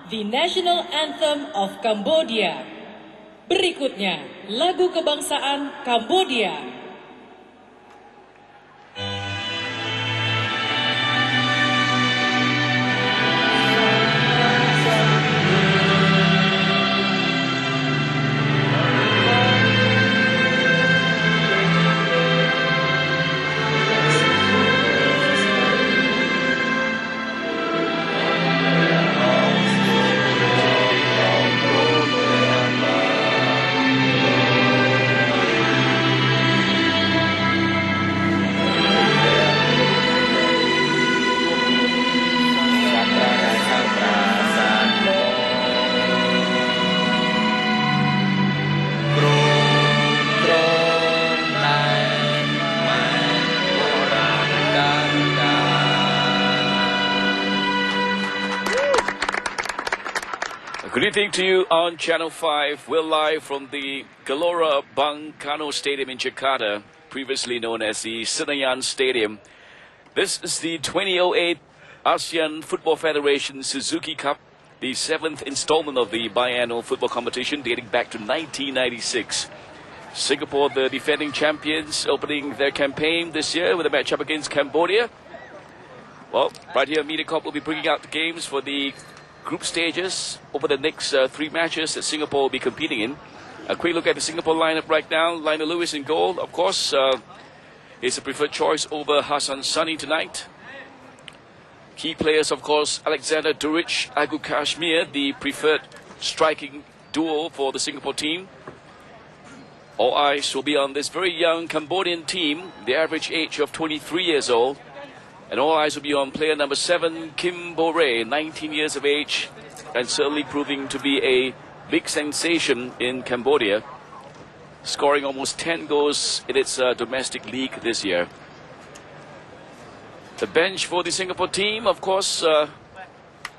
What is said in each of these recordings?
the national anthem of Cambodia. Berikutnya, lagu kebangsaan Cambodia. Good evening to you on Channel 5. We're live from the Gelora Bung Karno Stadium in Jakarta, previously known as the Senayan Stadium. This is the 2008 ASEAN Football Federation Suzuki Cup, the 7th installment of the biannual football competition dating back to 1996. Singapore, the defending champions, opening their campaign this year with a matchup against Cambodia. Well, right here, MediaCorp will be bringing out the games for the group stages over the next 3 matches that Singapore will be competing in. A quick look at the Singapore lineup right now. Lionel Lewis in goal, of course, is a preferred choice over Hassan Sunny tonight. Key players, of course, Alexander Duric, Agu Kashmir, the preferred striking duo for the Singapore team. All eyes will be on this very young Cambodian team, the average age of 23 years old. And all eyes will be on player number 7, Kim Bore, 19 years of age, and certainly proving to be a big sensation in Cambodia, scoring almost 10 goals in its domestic league this year. The bench for the Singapore team, of course,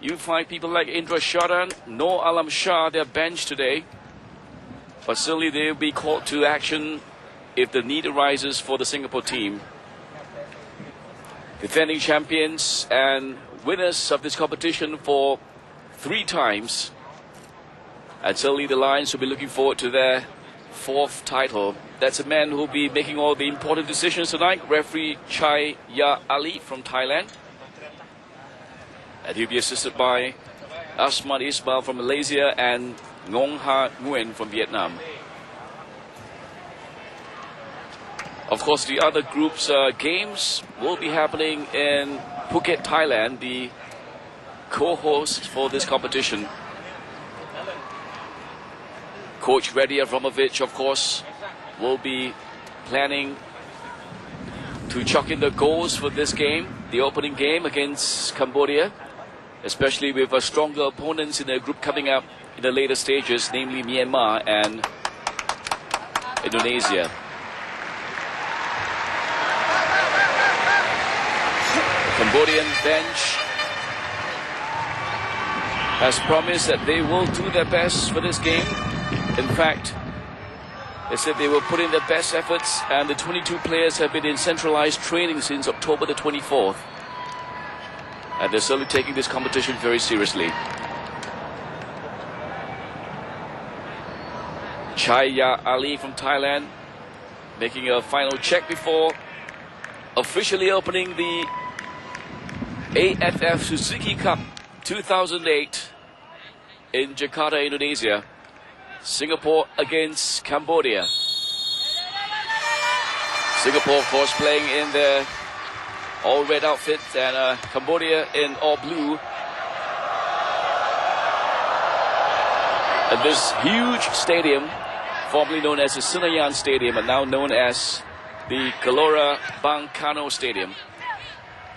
you find people like Indra Sharan, Noor Alam Shah, their bench today. But certainly they'll be called to action if the need arises for the Singapore team. Defending champions and winners of this competition for 3 times. And certainly the Lions will be looking forward to their 4th title. That's a man who will be making all the important decisions tonight, referee Chai Ya Ali from Thailand. And he'll be assisted by Asman Ismail from Malaysia and Ngong Ha Nguyen from Vietnam. Of course, the other group's games will be happening in Phuket, Thailand, the co-host for this competition. Coach Reddy Avramovic, of course, will be planning to chuck in the goals for this game, the opening game against Cambodia, especially with stronger opponents in the group coming up in the later stages, namely Myanmar and Indonesia. Cambodian bench has promised that they will do their best for this game. In fact, they said they will put in their best efforts, and the 22 players have been in centralized training since October the 24th. And they're certainly taking this competition very seriously. Chai Ya Ali from Thailand making a final check before officially opening the AFF Suzuki Cup 2008 in Jakarta, Indonesia. Singapore against Cambodia. Singapore, of course, playing in their all-red outfit, and Cambodia in all blue. And this huge stadium, formerly known as the Senayan Stadium, and now known as the Gelora Bung Karno Stadium,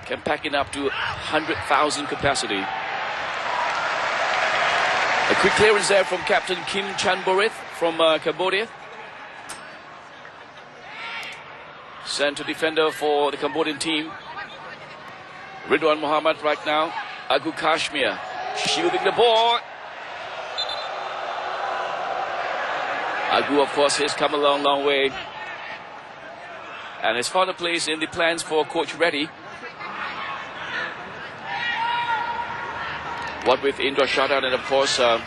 can pack in up to 100,000 capacity. A quick clearance there from Captain Kim Chanborith from Cambodia. Center defender for the Cambodian team, Ridwan Muhammad right now. Agu Kashmir shielding the ball. Agu, of course, has come a long way. And has found a place in the plans for Coach Reddy. What with Indra Shahdan and of course Noah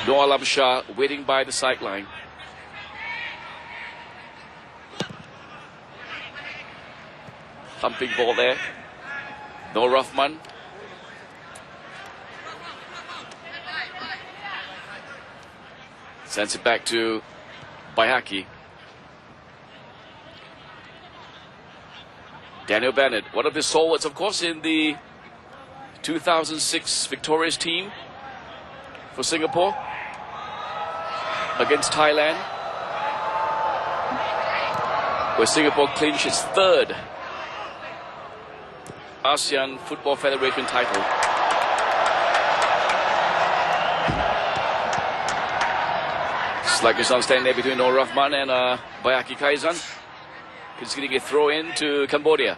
Alam Shah waiting by the sideline. Thumping ball there. No Rahman. Sends it back to Bayhaki. Daniel Bennett, one of the stalwarts, of course, in the 2006 victorious team for Singapore against Thailand, where Singapore clinched its third ASEAN Football Federation title. Slight misunderstanding there between Nur Rahman and Bayhaki Kaizan. Conceding a throw in to Cambodia.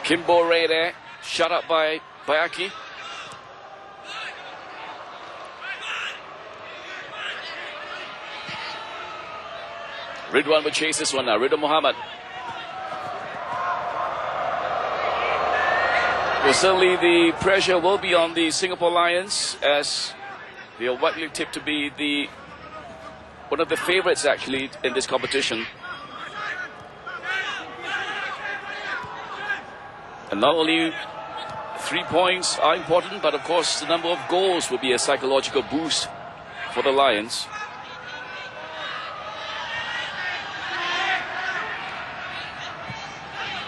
Kimbo Ray there, shut up by Bayhaki. Ridwan will chase this one now. Ridwan Muhammad. Well, certainly the pressure will be on the Singapore Lions, as they are widely tipped to be one of the favourites actually in this competition. And not only 3 points are important, but of course the number of goals will be a psychological boost for the Lions.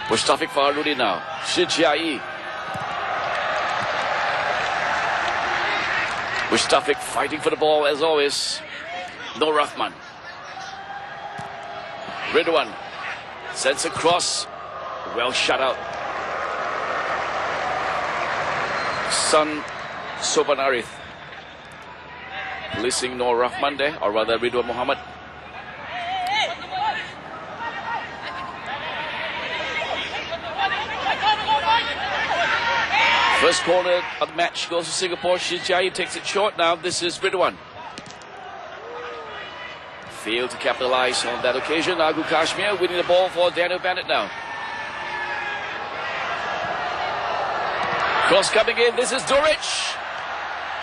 Mustafiq Farudi now. Shi Jiayi. Mustafiq fighting for the ball as always. No Rahman. Ridwan sends a cross. Well shut out. Sun Sobanarith policing Nur Rahman there, or rather Ridwan Muhammad. First corner of the match goes to Singapore. Shi Jiayi takes it short now. This is Ridwan. Failed to capitalize on that occasion. Agu Kashmir winning the ball for Daniel Bennett now. Cross coming in. This is Duric.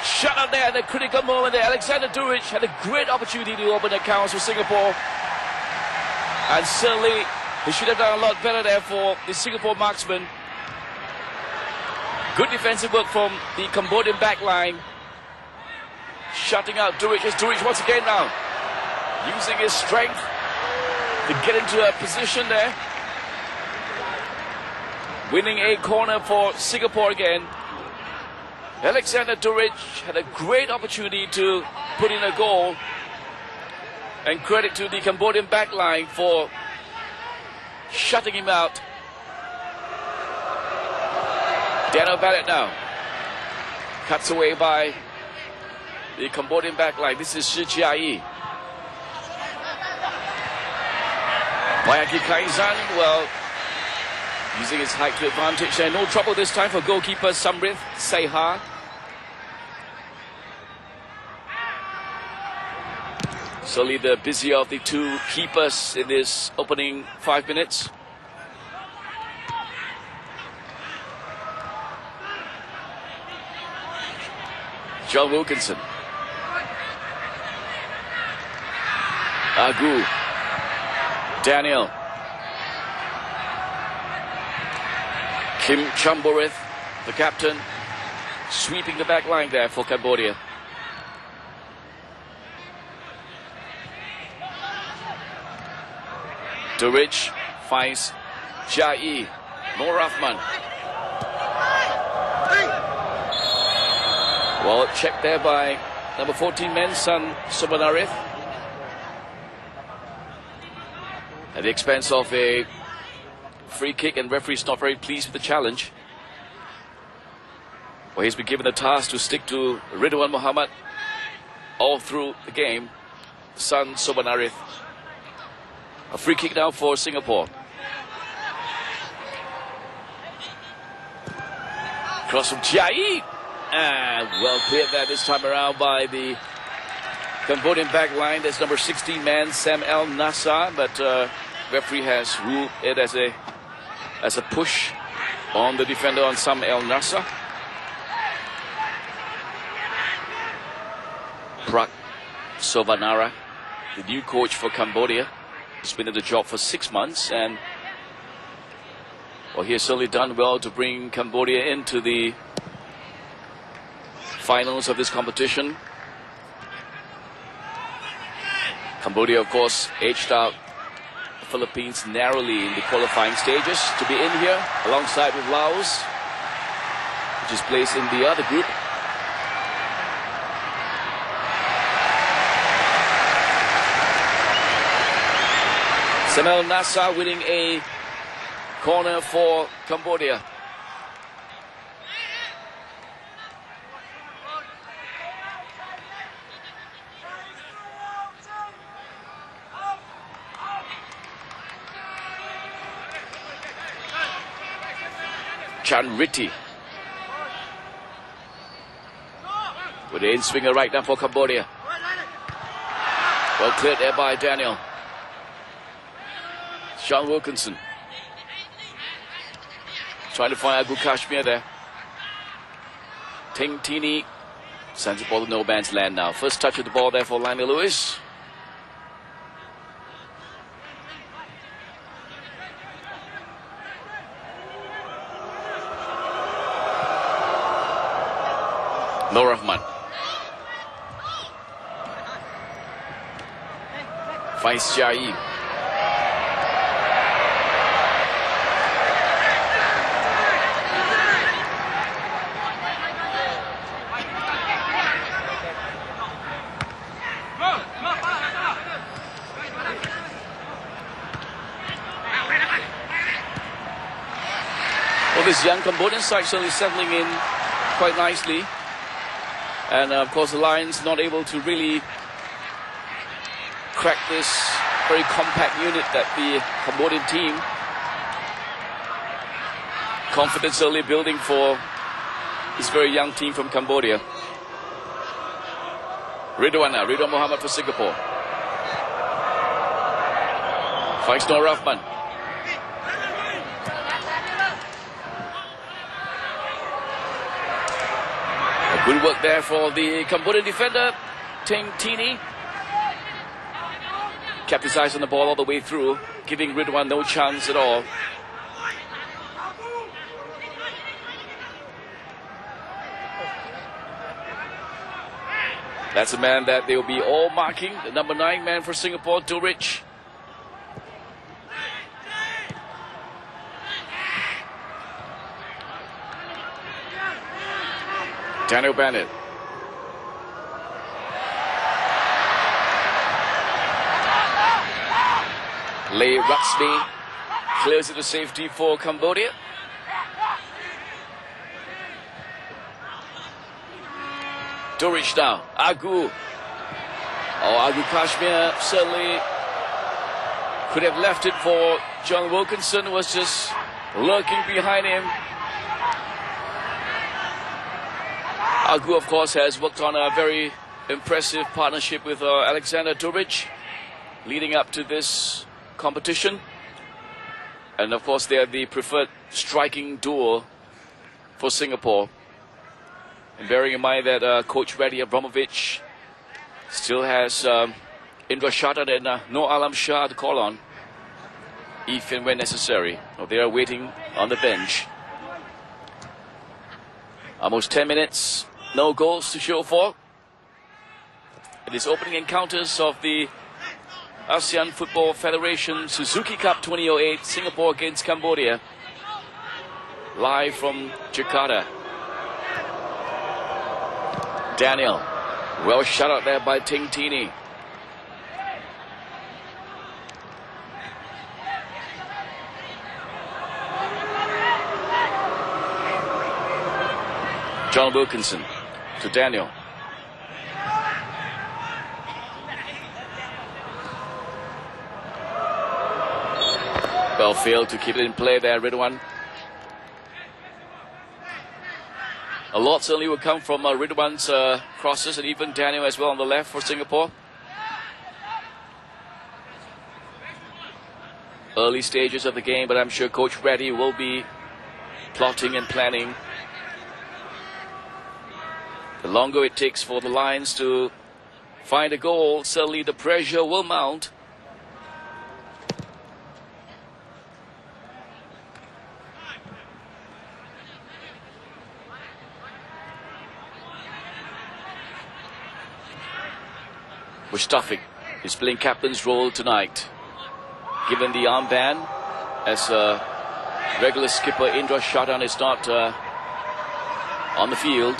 Shut out there at the critical moment there. Alexander Duric had a great opportunity to open accounts for Singapore. And certainly he should have done a lot better there for the Singapore marksman. Good defensive work from the Cambodian back line. Shutting out Duric. It's Duric once again now. Using his strength to get into a position there. Winning a corner for Singapore again. Alexander Duric had a great opportunity to put in a goal. And credit to the Cambodian back line for shutting him out. Daniel Bennett now. Cuts away by the Cambodian back line. This is Shi Jiayi. Bayhaki Kaizan, well, using his height to advantage there. No trouble this time for goalkeeper Samrith Seha. Certainly the busier of the two keepers in this opening 5 minutes. John Wilkinson. Agu. Daniel. Kim Chamborith, the captain, sweeping the back line there for Cambodia. Duric finds Jiayi. Nur Rahman. Well, checked there by number 14 men, Sun Sobanarith. At the expense of a free kick, and referee's not very pleased with the challenge. Well, he's been given the task to stick to Ridwan Muhammad all through the game. Sun Sobanarith. A free kick now for Singapore. Cross from Jiayi. And well cleared there this time around by the Cambodian back line. There's number 16 man, Sam El Nassar, but referee has ruled it as a push on the defender on Sam El Nasser. Prak Sovanara, the new coach for Cambodia, has been in the job for 6 months, and well, he has certainly done well to bring Cambodia into the finals of this competition. Cambodia, of course, edged out the Philippines narrowly in the qualifying stages to be in here alongside with Laos, which is placed in the other group. Samuel Nassar winning a corner for Cambodia. Chan Ritti with the in-swinger right now for Cambodia. Well cleared there by Daniel. Sean Wilkinson trying to find Agu Kashmir there. Ting Tini sends the ball to no man's land now. First touch of the ball there for Lionel Lewis. Nur Rahman finds Jai. Well, this young Cambodian side certainly settling in quite nicely. And of course the Lions not able to really crack this very compact unit that the Cambodian team. Confidence early building for this very young team from Cambodia. Ridwan Mohammed for Singapore. Finds Nur Rahman. Good work there for the Cambodian defender, Ting Tini. Kept his eyes on the ball all the way through, giving Ridwan no chance at all. That's a man that they'll be all marking, the number 9 man for Singapore, Durich. Daniel Bennett. Lay Ratsby clears it to safety for Cambodia. Durich now. Agu. Oh, Agu Kashmir certainly could have left it for John Wilkinson, was just lurking behind him. Agu, of course, has worked on a very impressive partnership with Alexander Durich leading up to this competition. And, of course, they are the preferred striking duo for Singapore. And bearing in mind that Coach Reddy Abramovich still has Indra Shatan and Noor Alam Shah to call on if and when necessary. Well, they are waiting on the bench. Almost 10 minutes. No goals to show for. It is opening encounters of the ASEAN Football Federation Suzuki Cup 2008, Singapore against Cambodia. Live from Jakarta. Daniel, well shut out there by Ting Tini. John Wilkinson to Daniel. Well, failed to keep it in play there, Ridwan. A lot certainly will come from Ridwan's crosses, and even Daniel as well on the left for Singapore. early stages of the game, but I'm sure Coach Reddy will be plotting and planning. The longer it takes for the Lions to find a goal, certainly the pressure will mount. Mustafiq is playing captain's role tonight. Given the armband, as regular skipper Indra Shadan is not on the field.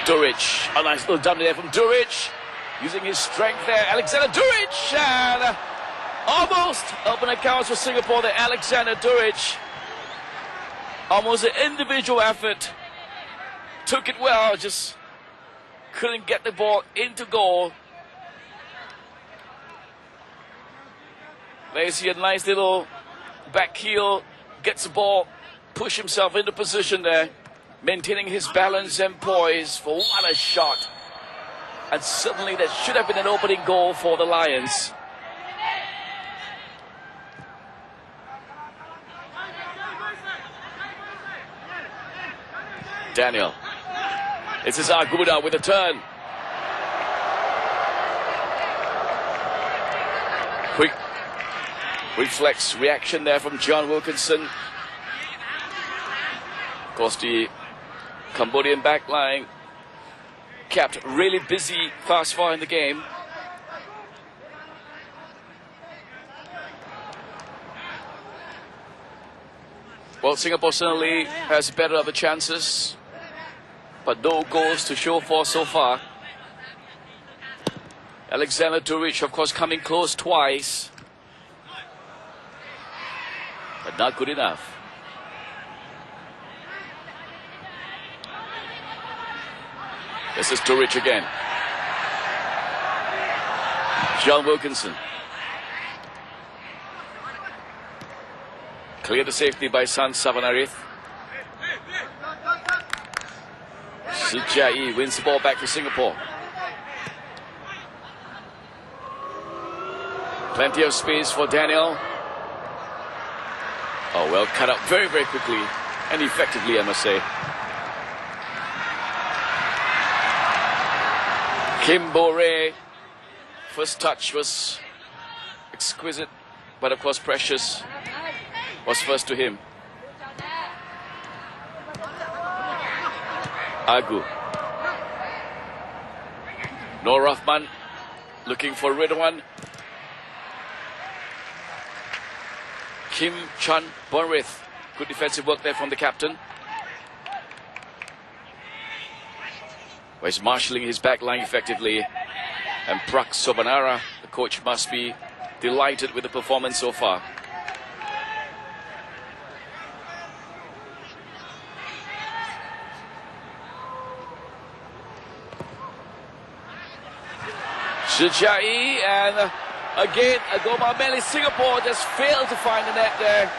Duric, a nice little dummy there from Duric, using his strength there. Alexander Duric, and almost open accounts for Singapore there. Alexander Duric, almost an individual effort, took it well, just couldn't get the ball into goal. There you see a nice little back heel, gets the ball, push himself into position there, maintaining his balance and poise for what a shot. And suddenly that should have been an opening goal for the Lions. Daniel. This is Aguda with a turn. Quick reflex reaction there from John Wilkinson. Of course, the Cambodian backline kept really busy thus far in the game. Well, Singapore certainly has better of the chances, but no goals to show for so far. Alexander Duric, of course, coming close twice, but not good enough. This is Duric again. John Wilkinson. Clear the safety by San Savanarith. Sijai wins the ball back to Singapore. Plenty of space for Daniel. Oh, well cut up very, very quickly and effectively, I must say. Kim Bore, first touch was exquisite, but of course Precious was first to him. Agu. Noor Rahman looking for Ridwan. Kim Chan Bonrith. Good defensive work there from the captain. Well, he's marshalling his back line effectively. And Prak Sobanara, the coach, must be delighted with the performance so far. Sijai, and again, Agoma Meli, Singapore just failed to find the net there.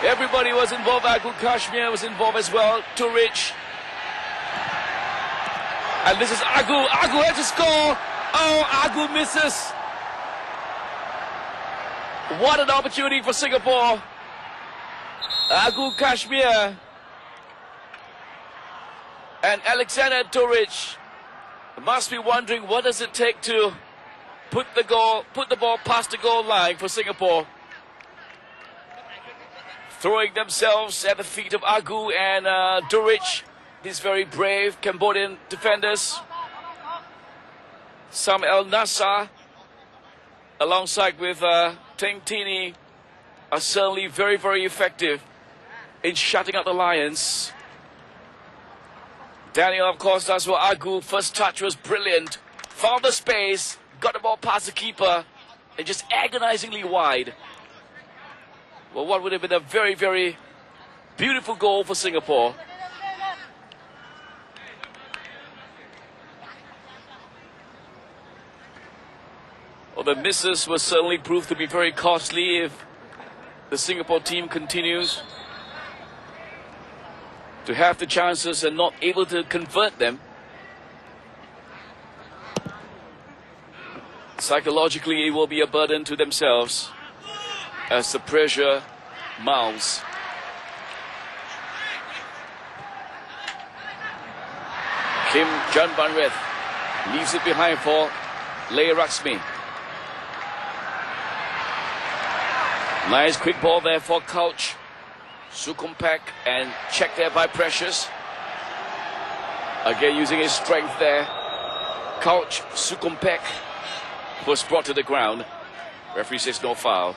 Everybody was involved. Agu Kashmir was involved as well. Duric. And this is Agu. Agu has to score. Oh, Agu misses. What an opportunity for Singapore. Agu Kashmir. And Alexander Duric must be wondering, what does it take to put the ball past the goal line for Singapore. Throwing themselves at the feet of Agu and Duric, these very brave Cambodian defenders. Sam El Nassar, alongside with Teng Tini, are certainly very, very effective in shutting out the Lions. Daniel, of course, does what Agu. First touch was brilliant. Found the space, got the ball past the keeper, and just agonizingly wide. Well, what would have been a very, very beautiful goal for Singapore. Well, the misses will certainly prove to be very costly if the Singapore team continues to have the chances and not able to convert them. Psychologically, it will be a burden to themselves. as the pressure mounts. Kim Janbanrith leaves it behind for Lei Raksmi. Nice quick ball there for Couch Sukumpek, and checked there by Precious. Again using his strength there. Couch Sukumpek was brought to the ground. Referee says no foul.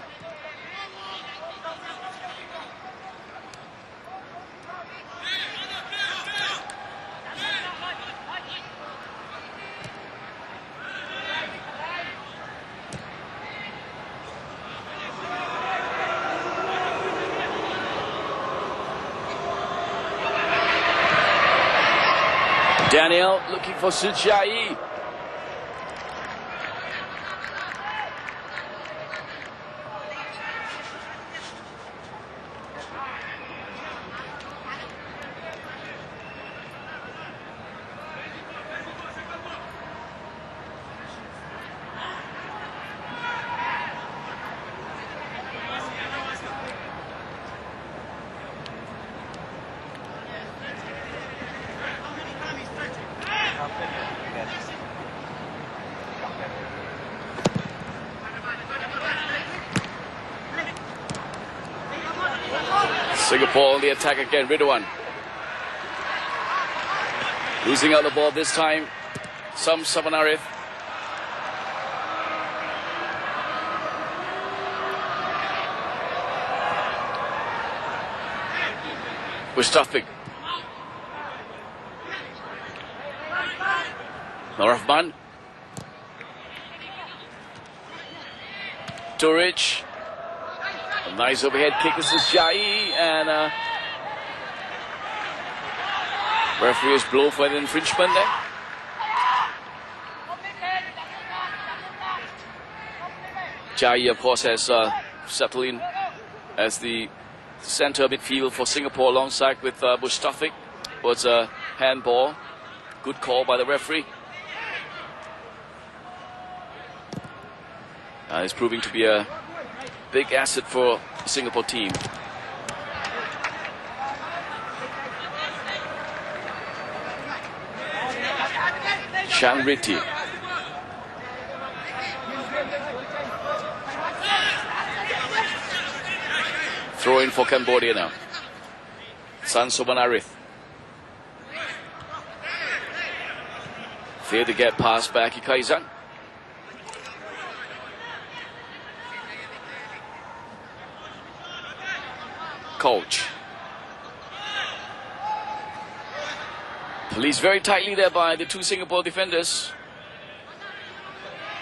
Daniel looking for Sujai. Singapore on the attack again. Ridwan losing out the ball this time. Sam Savanarith. Mustafik. Norafman. Turich. A nice overhead kick. This is Jai, and referee is blown for an infringement there. Jai, of course, has settled in as the center midfield for Singapore alongside with Mustafik. Was a handball. Good call by the referee. It's proving to be a big asset for the Singapore team. Shanriti. Throw in for Cambodia now. San Sobanarith. Failed to get past Baki Kaizan. Coach. Policed very tightly there by the two Singapore defenders.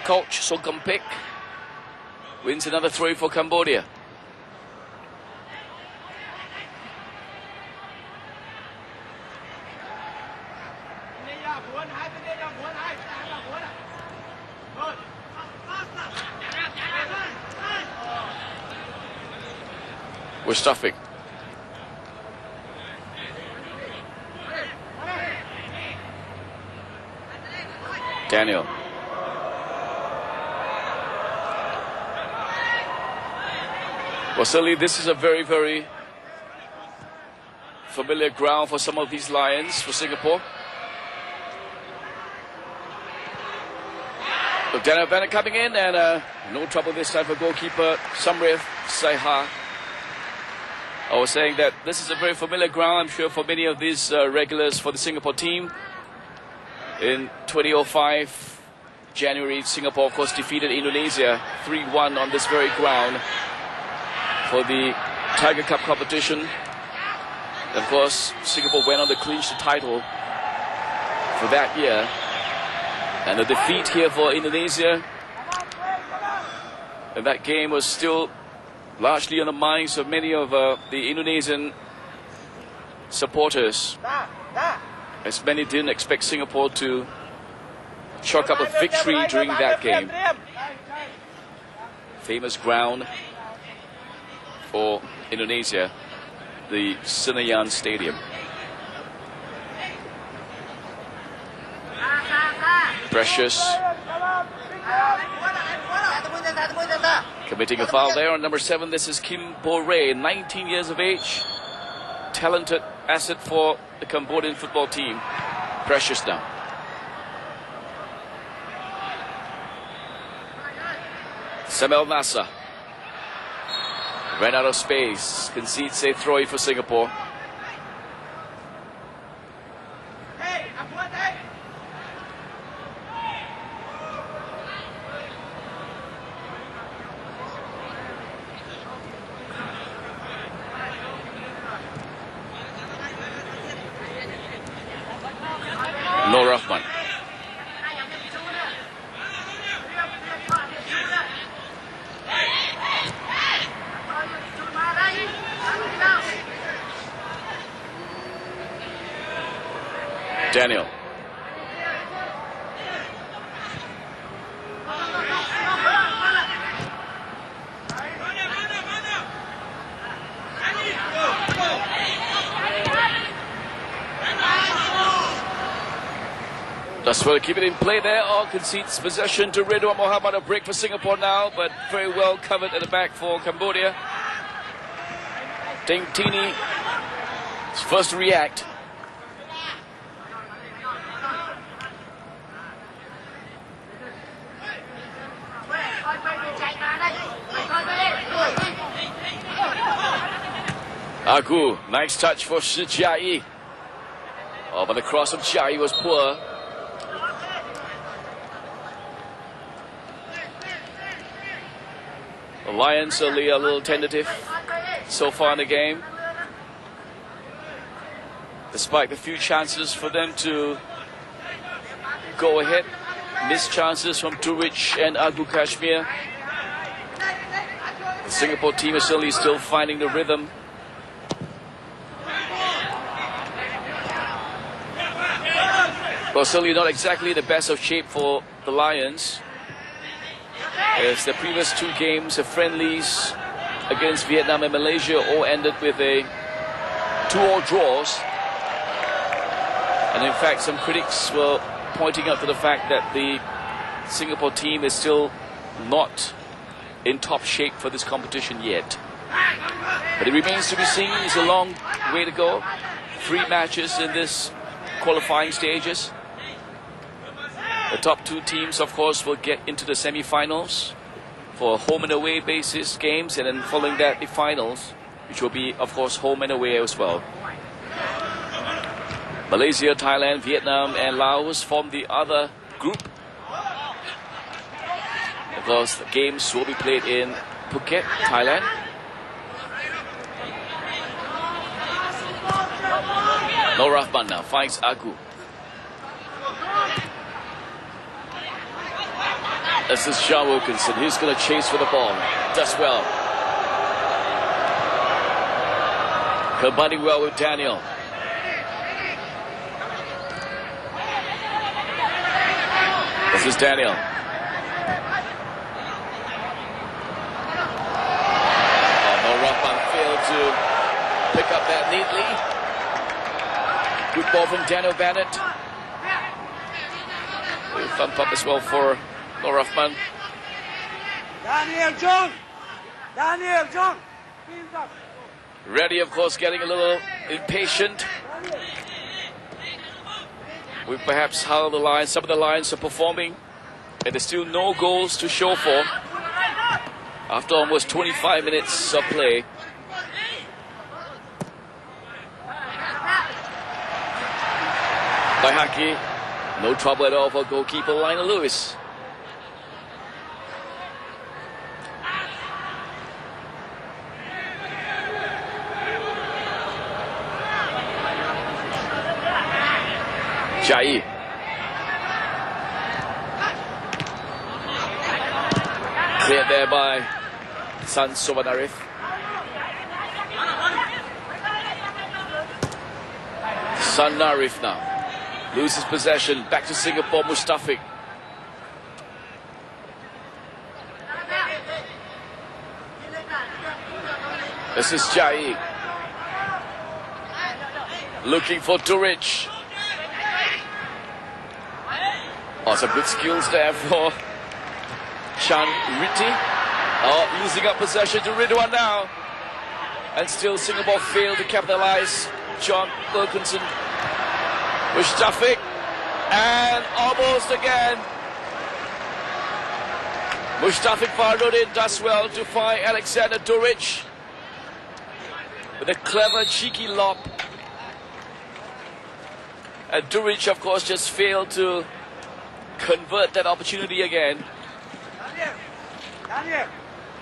Coach Sokampik wins another throw for Cambodia. We're stuffing. Daniel. Well, certainly this is a very, very familiar ground for some of these Lions for Singapore. Look, Daniel Bennett coming in, and no trouble this time for goalkeeper Samrith Saiha. I was saying that this is a very familiar ground, I'm sure, for many of these regulars for the Singapore team. In 2005, January, Singapore, of course, defeated Indonesia 3-1 on this very ground for the Tiger Cup competition. Of course, Singapore went on to clinch the title for that year. And the defeat here for Indonesia, and that game was still largely on the minds of many of the Indonesian supporters, as many didn't expect Singapore to chalk up a victory during that game. Famous ground for Indonesia, the Senayan Stadium. Precious. Committing a foul there on number 7. This is Kim Bo-rae, 19 years of age. Talented asset for the Cambodian football team. Precious now. Samel Nasa. Ran out of space. Concedes a throw for Singapore. No Rahman. Daniel. Just will keep it in play there. All concedes possession to Ridwan Mohammed. A break for Singapore now, but very well covered at the back for Cambodia. Deng Tini is first to react. Agu, nice touch for Shi Jia-yi. Oh, but the cross of Jia-yi was poor. The Lions only a little tentative so far in the game. Despite the few chances for them to go ahead. Missed chances from Turich and Agu Kashmir. The Singapore team is certainly still finding the rhythm. Well, certainly not exactly the best of shape for the Lions, as the previous 2 games, the friendlies against Vietnam and Malaysia, all ended with a 2-2 draws. And in fact, some critics were pointing out to the fact that the Singapore team is still not in top shape for this competition yet. But it remains to be seen. It's a long way to go. 3 matches in this qualifying stages. The top 2 teams, of course, will get into the semi-finals for home and away basis games, and then following that, the finals, which will be, of course, home and away as well. Malaysia, Thailand, Vietnam, and Laos form the other group. Of course, the games will be played in Phuket, Thailand. No Rahman now finds Agu. This is Sean Wilkinson. He's going to chase for the ball. Does well. Combining well with Daniel. This is Daniel. No Rahman failed to pick up that neatly. Good ball from Daniel Bennett. Thump up as well for No Rahman. Daniel John. Ready, of course, getting a little impatient with perhaps how the Lions, some of the Lions are performing, and there's still no goals to show for after almost 25 minutes of play. By Haki, no trouble at all for goalkeeper Lionel Lewis. Jai. Cleared there by San Sobanarif. San Narif now loses possession. Back to Singapore, Mustafik. This is Jai. Looking for Turich. Oh, some good skills there for Chan Riti. Oh, losing up possession to Ridwan now. And still Singapore failed to capitalize. John Wilkinson. Mustafiq. And almost again. Mustafiq Farduddin does well to find Alexander Duric with a clever, cheeky lob. And Duric, of course, just failed to convert that opportunity again.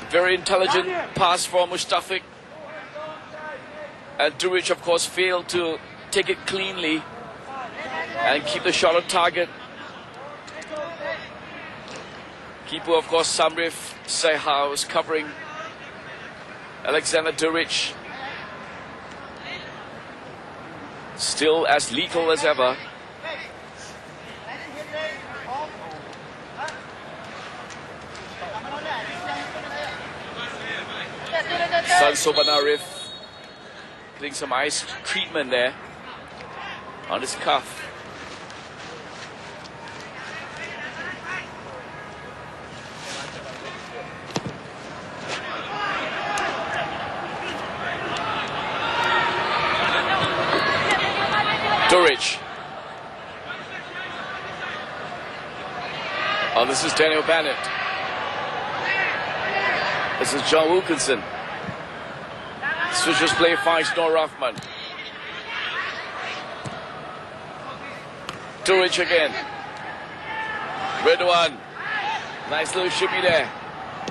Very intelligent pass from Mustafiq. And Duric, of course, failed to take it cleanly and keep the shot on target. Keeper, of course, Samrif Sehau is covering Alexander Duric. Still as lethal as ever. Sanso Banarif getting some ice treatment there on his cuff. Duric. Oh, this is Daniel Bennett. This is John Wilkinson. Switches play, finds Noor Rahman. Duric again. Ridwan. Nice little shimmy there.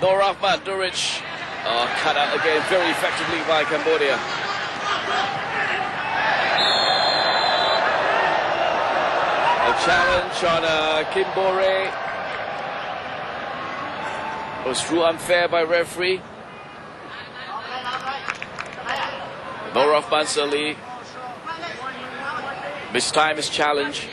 Noor Rahman, Duric. Oh, cut out again very effectively by Cambodia. A challenge on Kimbore. Was ruled unfair by referee. Noor Rahman certainly mistime his challenge.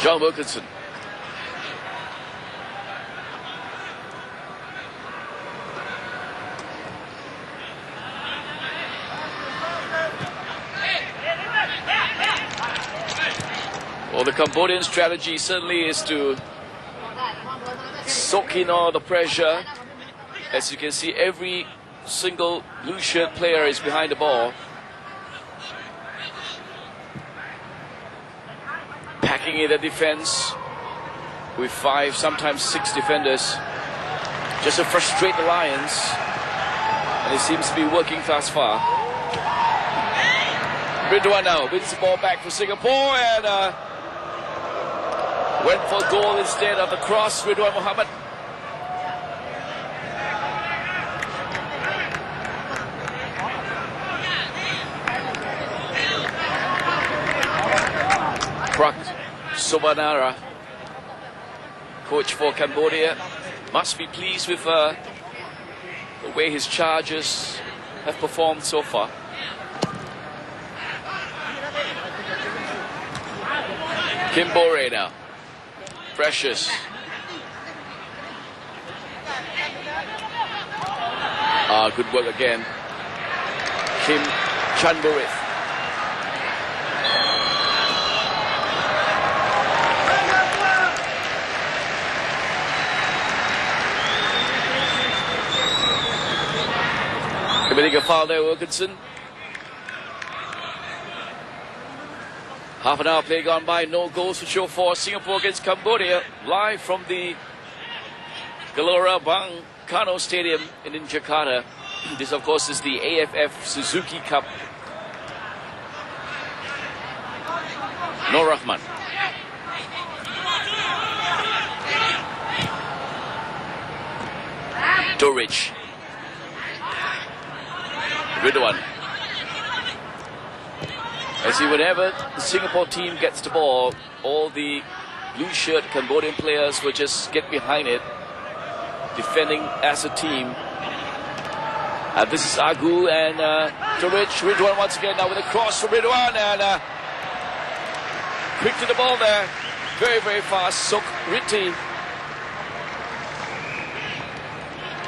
John Wilkinson. Well, the Cambodian strategy certainly is to soak in all the pressure. As you can see, every single blue shirt player is behind the ball. Packing in the defense with 5, sometimes 6 defenders, just to frustrate the Lions, and it seems to be working thus far. Ridwan now wins the ball back for Singapore and went for goal instead of the cross. Ridwan Mohammed. Prak Sobanara, coach for Cambodia, must be pleased with the way his charges have performed so far. Kimbore now. Precious. Good work again. Kim Chanburith. Committing a foul there, Wilkinson. Half an hour play gone by, no goals to show for Singapore against Cambodia. Live from the Gelora Bang Karno Stadium in Jakarta. This, of course, is the AFF Suzuki Cup. Noor Rahman. Duric. Ridwan. I see whenever the Singapore team gets the ball, all the blue shirt Cambodian players will just get behind it, defending as a team. And this is Agu and Ridwan once again now with a cross from Ridwan and quick to the ball there. Very, very fast. Sok Riti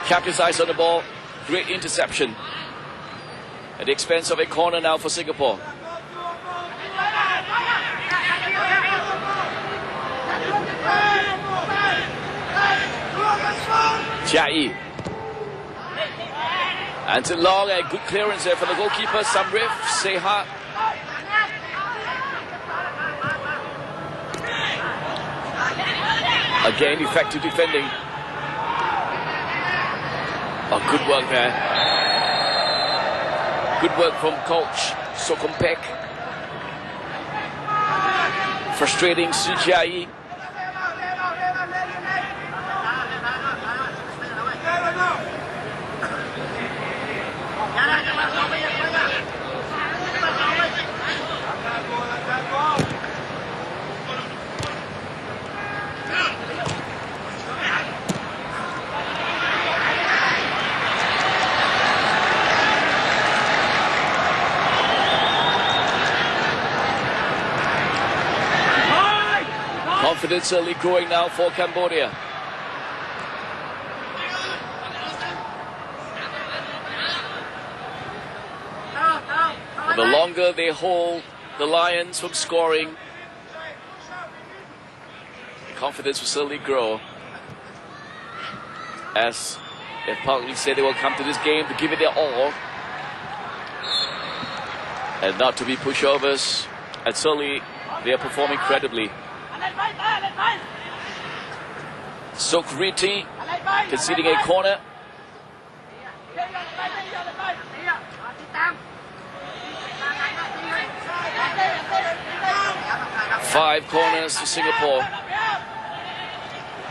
kept his eyes on the ball. Great interception. At the expense of a corner now for Singapore. Jai. Anton Long, a good clearance there for the goalkeeper. Samrif Seha. Again, effective defending. Oh, good work there. Good work from coach Sokompek. Frustrating Sujai. Confidence certainly growing now for Cambodia. The longer they hold the Lions from scoring, confidence will certainly grow. As they've publicly said, they will come to this game to give it their all and not to be pushovers. And certainly they are performing credibly. Sokriti conceding a corner. Five corners to Singapore.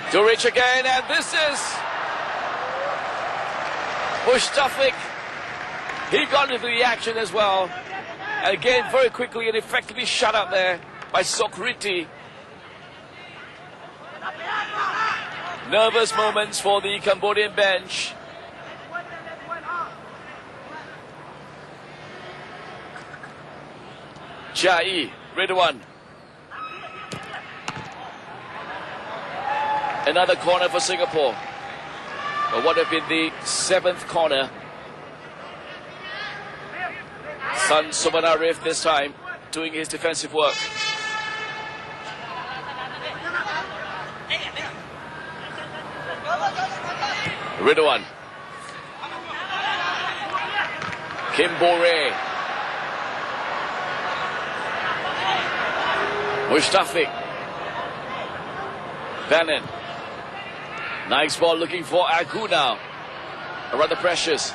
Duric again, and this is Mustafik. He got into the action as well. And again, very quickly and effectively shut up there by Sokriti. Nervous moments for the Cambodian bench. Jai, Ridwan. Another corner for Singapore. But what have been the 7th corner? Sun Subanarif this time doing his defensive work. Ridwan. Kim Bore. Mustafik. Bannon. Nice ball looking for Agu now. Rather precious.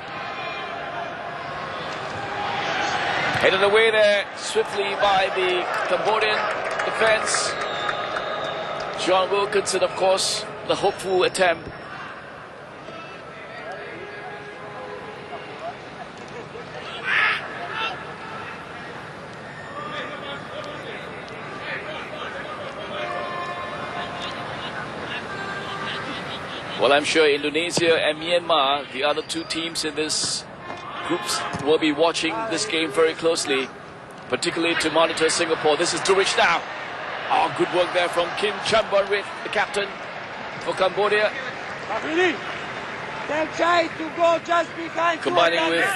Headed away there swiftly by the Cambodian defense. John Wilkinson, of course, the hopeful attempt. Well, I'm sure Indonesia and Myanmar, the other two teams in this groups, will be watching this game very closely, particularly to monitor Singapore. This is Duric now. Oh, good work there from Kim Chanbonrit, the captain for Cambodia. Tell Chai to go just behind. Combining with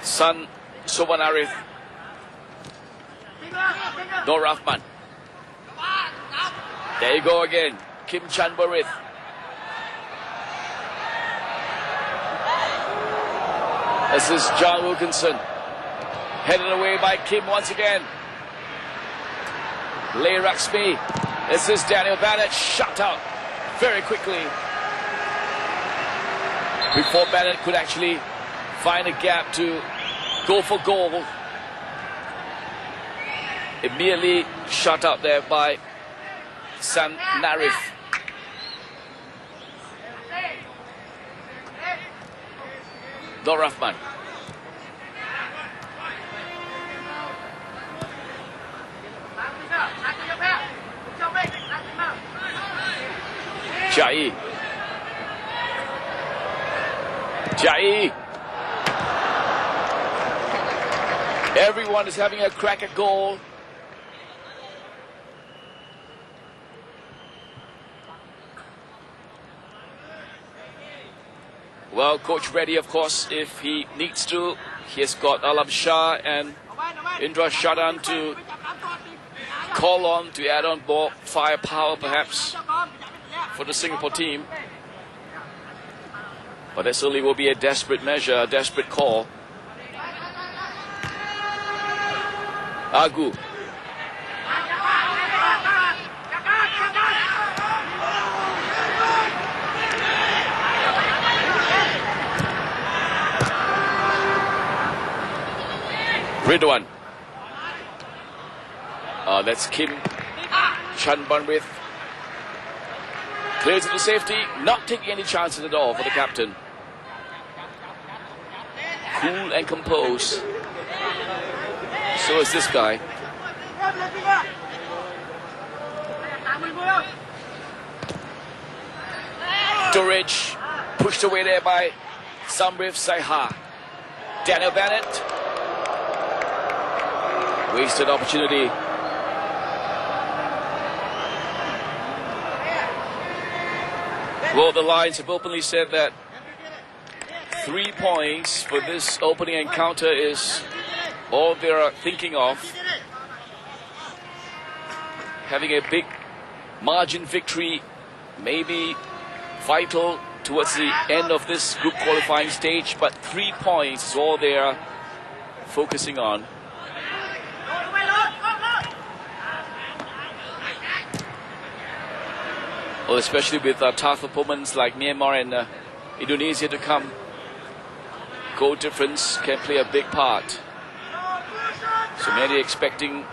Sun Sobanarith. Nur Rahman. There you go again. Kim Chanbonrit. This is John Wilkinson. Headed away by Kim once again. Lay Raxmi. This is Daniel Bennett. Shut out very quickly. Before Bennett could actually find a gap to go for goal. Immediately shut out there by San Narif. Nur Rahman. Jai. Jai. Everyone is having a crack at goal. Well, Coach Reddy, of course, if he needs to, he has got Alam Shah and Indra Shadan to call on to add on more firepower, perhaps, for the Singapore team. But that certainly will be a desperate measure, a desperate call. Agu. Ridwan. That's Kim Chanbanwith. Clears it to safety, not taking any chances at all for the captain. Cool and composed. So is this guy. Durridge pushed away there by Samrif Saiha. Daniel Bennett. Wasted opportunity. Well, the Lions have openly said that 3 points for this opening encounter is all they are thinking of. Having a big margin victory may be vital towards the end of this group qualifying stage, but 3 points is all they are focusing on. Well, especially with tough opponents like Myanmar and Indonesia to come, goal difference can play a big part. So many expecting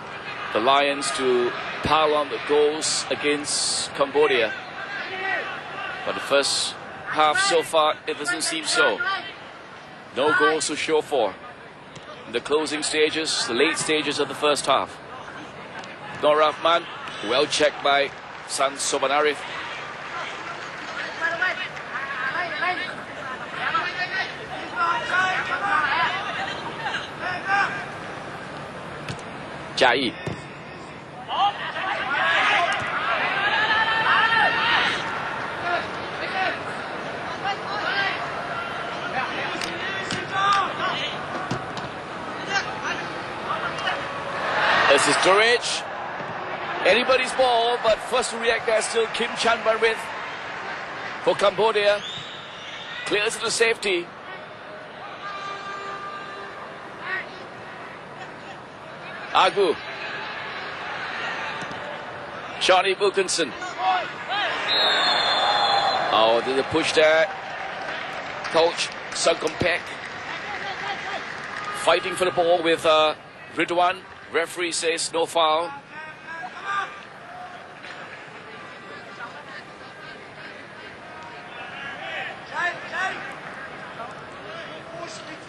the Lions to pile on the goals against Cambodia. But the first half so far, it doesn't seem so. No goals to show for. In the closing stages, the late stages of the first half. Nur Rahman, well checked by San Sobanarif. Jai. This is Durridge. Anybody's ball, but first to react there still Kim Chanbanwith for Cambodia. Clears it to safety. Agu. Johnny Wilkinson. Oh, there's a push there. Coach Sukumpek fighting for the ball with Ridwan. Referee says no foul.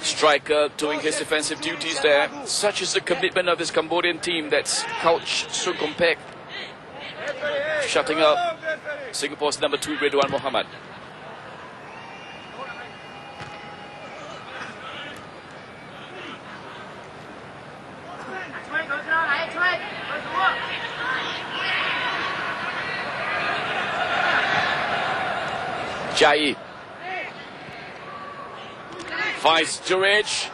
Striker doing his defensive duties there. Such is the commitment of this Cambodian team. That's Coach Sukumpek shutting up Singapore's number 2 Ridwan Mohammed. Jai finds Durridge.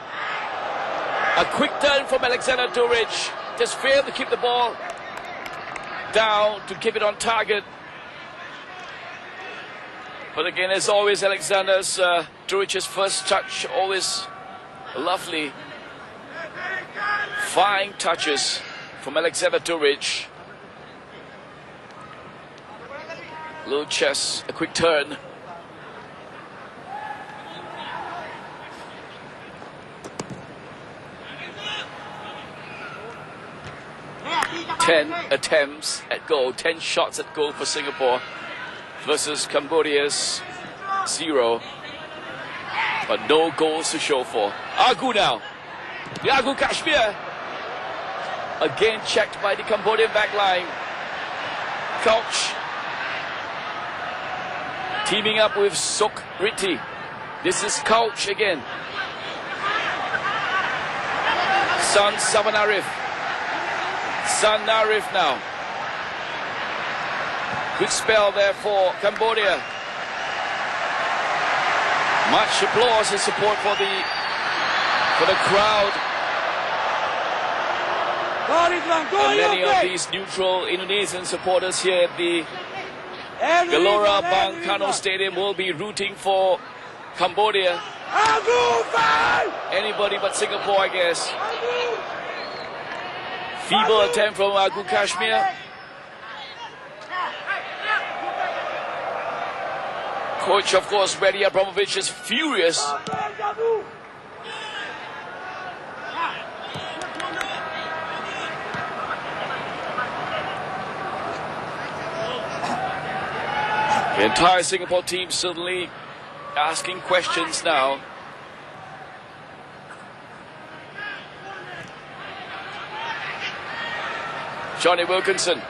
A quick turn from Alexander Durridge. Just failed to keep the ball down, to keep it on target. But again, as always, Alexander's Durridge's first touch, always lovely. Fine touches from Alexander Durridge. Low chest, a quick turn. Ten attempts at goal, 10 shots at goal for Singapore versus Cambodia's 0. But no goals to show for. Agu now. The Agu Kashmir. Again checked by the Cambodian backline. Couch teaming up with Sok Riti, This is Couch again. Sabanarif. Sanarif now. Good spell there for Cambodia. Much applause and support for the crowd. And many of these neutral Indonesian supporters here at the Gelora Bang Karno Stadium will be rooting for Cambodia. Anybody but Singapore, I guess. Feeble attempt from Agu Kashmir. Coach, of course, Reddy Abramovich is furious. The entire Singapore team suddenly asking questions now. Johnny Wilkinson.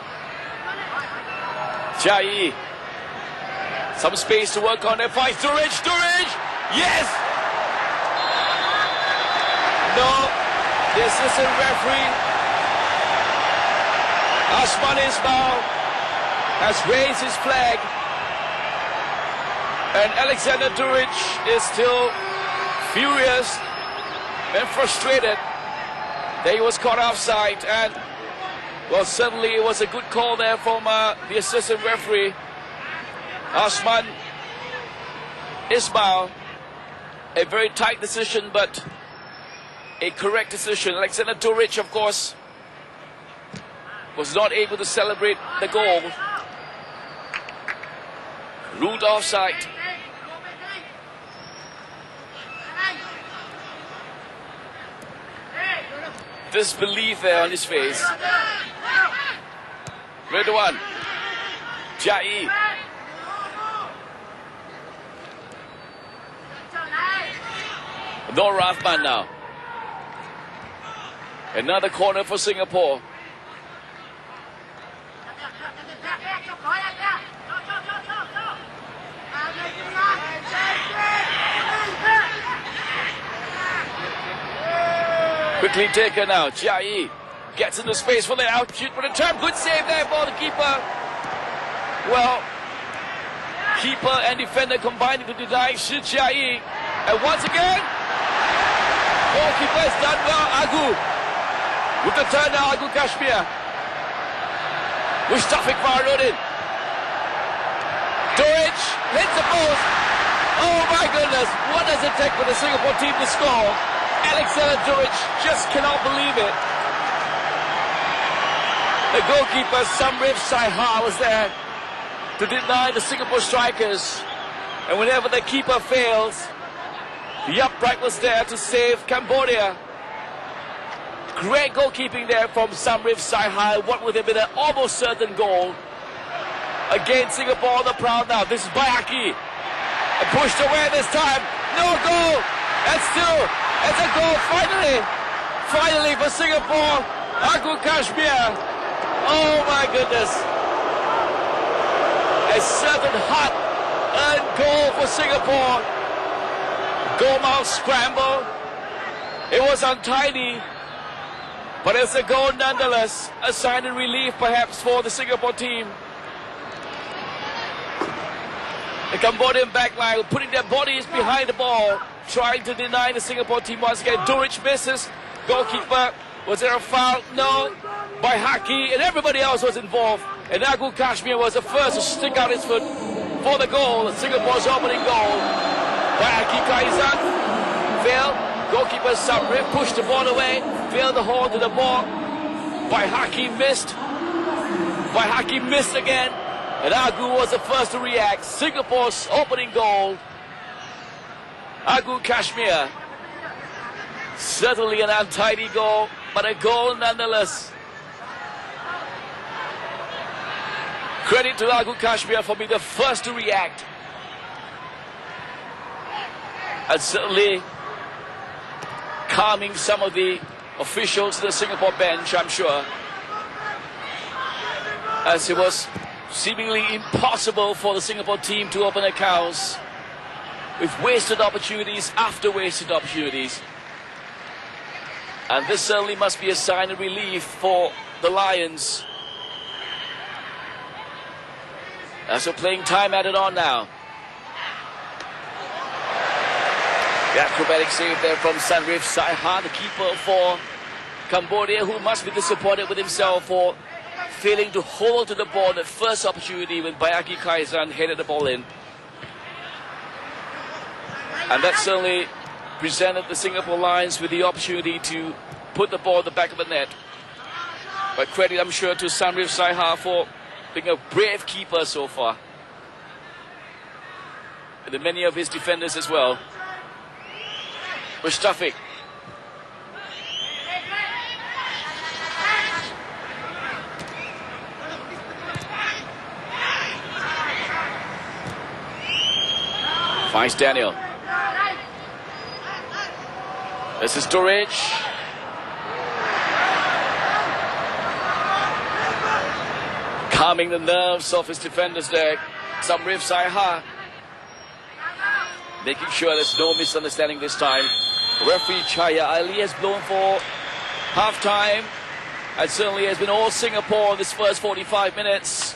Jai. Some space to work on there. Finds Sturridge. Yes! No. The assistant referee, Asman Ismail, has raised his flag. And Alexander Duric is still furious and frustrated that he was caught offside. And, well, certainly it was a good call there from the assistant referee, Asman Ismail. A very tight decision, but a correct decision. Alexander Duric, of course, was not able to celebrate the goal. Ruled offside. Disbelief there on his face. Ridwan. Jai. No Rahman now. Another corner for Singapore. Quickly taken now. Jai gets into space for the outshoot, but a turn. Good save there for the keeper. Well, keeper and defender combining to deny Shi Jai. And once again, goalkeeper has done well. Agu with the turn now. Agu Kashmir. Mustafik Farudin. Duric hits the post. Oh my goodness, what does it take for the Singapore team to score? Alexander Duric just cannot believe it. The goalkeeper, Samriv Saiha, was there to deny the Singapore strikers. And whenever the keeper fails, the upright was there to save Cambodia. Great goalkeeping there from Samriv Saiha. What would have been an almost certain goal. Again, Singapore on the proud now. This is Bayaki. And pushed away this time. No goal. And still, it's a goal finally for Singapore. Agu Kashmir. Oh my goodness. A certain hot-earned goal for Singapore. Goal mouth scramble. It was untidy, but it's a goal nonetheless. A sign of relief perhaps for the Singapore team. The Cambodian backline putting their bodies behind the ball, trying to deny the Singapore team once again. Duric misses. Goalkeeper, was there a foul? No. By Haki, and everybody else was involved. And Agu Kashmir was the first to stick out his foot for the goal. Singapore's opening goal. By Haki Kaizan. Failed. Goalkeeper Samriv pushed the ball away. Failed the hold to the ball. By Haki missed. By Haki missed again. And Agu was the first to react. Singapore's opening goal. Agu Kashmir. Certainly an untidy goal, but a goal nonetheless. Credit to Agu Kashmir for being the first to react. And certainly calming some of the officials in the Singapore bench, I'm sure. As it was seemingly impossible for the Singapore team to open accounts. with wasted opportunities after wasted opportunities. And this certainly must be a sign of relief for the Lions. As we're playing time added on now. The acrobatic save there from Sanrif Saiha, the keeper for Cambodia, who must be disappointed with himself for failing to hold to the ball at first opportunity when Bayaki Kaizan headed the ball in. And that certainly presented the Singapore Lions with the opportunity to put the ball at the back of the net. But credit, I'm sure, to Sanrif Saiha for being a brave keeper so far. And to many of his defenders as well. Mustafiq. Finds Daniel. This is Dorage. Calming the nerves of his defenders there. Sanrif Saiha. Making sure there's no misunderstanding this time. Referee Chaya Ali has blown for half-time. And certainly has been all Singapore in this first 45 minutes.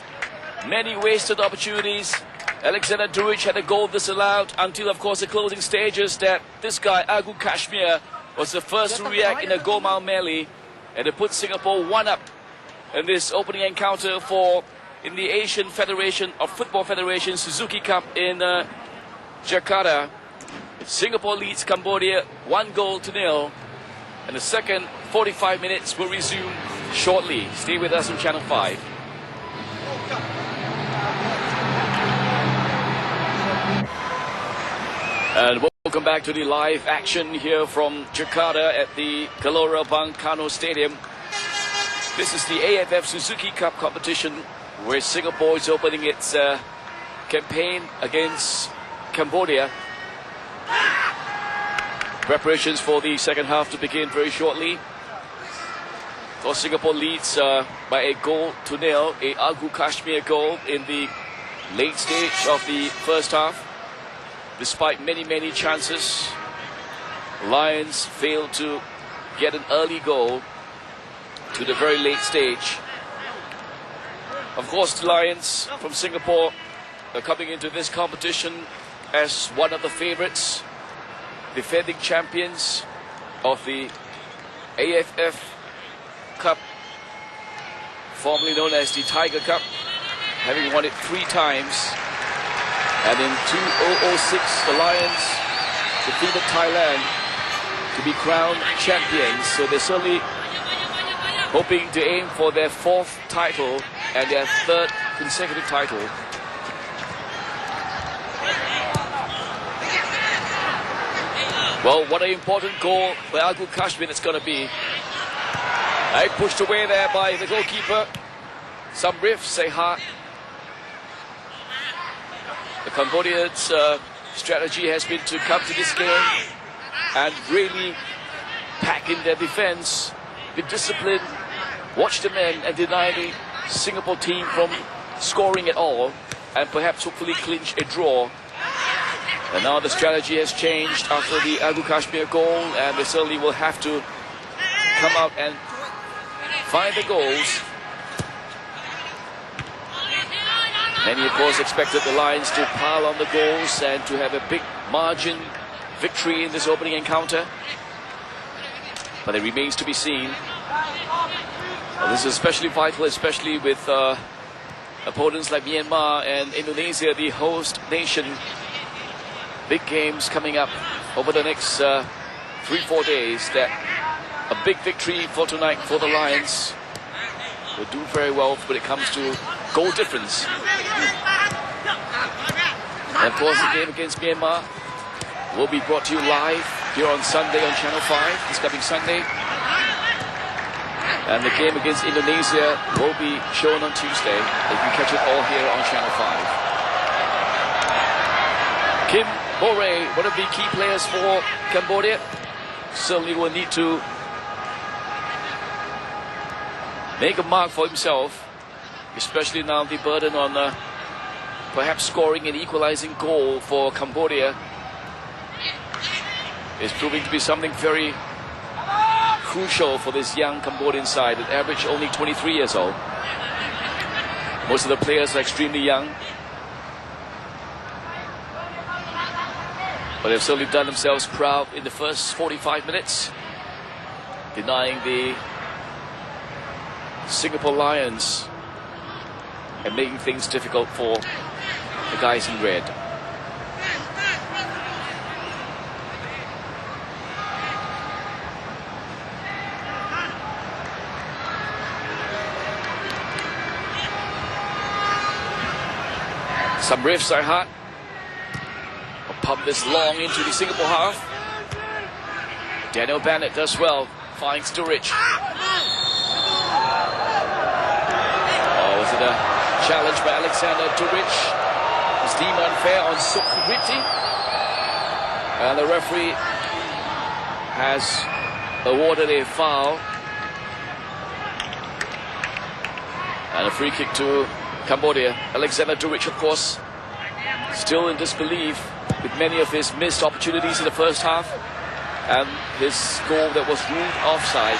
Many wasted opportunities. Alexander Duruj had a goal disallowed until, of course, the closing stages that this guy, Agu Kashmir, was the first to react in a goal melee and to put Singapore 1-up in this opening encounter in the Asian Federation of Football Federation Suzuki Cup in Jakarta. Singapore leads Cambodia 1-0, and the second 45 minutes will resume shortly. Stay with us on Channel 5. And welcome back to the live action here from Jakarta at the Gelora Bang Karno Stadium. This is the AFF Suzuki Cup competition where Singapore is opening its campaign against Cambodia. Preparations for the second half to begin very shortly. So Singapore leads by a 0-0, a Agu Kashmir goal in the late stage of the first half. Despite many chances, Lions failed to get an early goal to the very late stage. Of course, the Lions from Singapore are coming into this competition as one of the favorites, defending champions of the AFF Cup, formerly known as the Tiger Cup, having won it 3 times. And in 2006, the Lions defeated Thailand to be crowned champions. So they're certainly hoping to aim for their 4th title and their 3rd consecutive title. Well, what an important goal for Agu Kashmir it's going to be. Pushed away there by the goalkeeper, Sanrif Saiha. The Cambodians' strategy has been to come to this game and really pack in their defense, be disciplined, watch the men and deny the Singapore team from scoring at all, and perhaps hopefully clinch a draw. And now the strategy has changed after the Agu Kashmir goal, and they certainly will have to come out and find the goals. Many, of course, expected the Lions to pile on the goals and to have a big margin victory in this opening encounter. But it remains to be seen. Well, this is especially vital, especially with opponents like Myanmar and Indonesia, the host nation. Big games coming up over the next 3-4 days. That a big victory for tonight for the Lions will do very well when it comes to goal difference. And of course, the game against Myanmar will be brought to you live here on Sunday on Channel 5, this coming Sunday. And the game against Indonesia will be shown on Tuesday. You can catch it all here on Channel 5. Kim Bore, one of the key players for Cambodia, certainly will need to make a mark for himself, especially now the burden on perhaps scoring an equalizing goal for Cambodia is proving to be something very crucial for this young Cambodian side, at average only 23 years old. Most of the players are extremely young, but they've certainly done themselves proud in the first 45 minutes, denying the Singapore Lions and making things difficult for the guys in red. Some riffs I had. I'll pump this long into the Singapore half. Daniel Bennett does well. Finds Sturridge. Oh, was it a challenge by Alexander Sturridge? Was deemed unfair on Suzuki. And the referee has awarded a foul. And a free kick to Cambodia. Alexander Sturridge, of course, still in disbelief with many of his missed opportunities in the first half, and his goal that was ruled offside.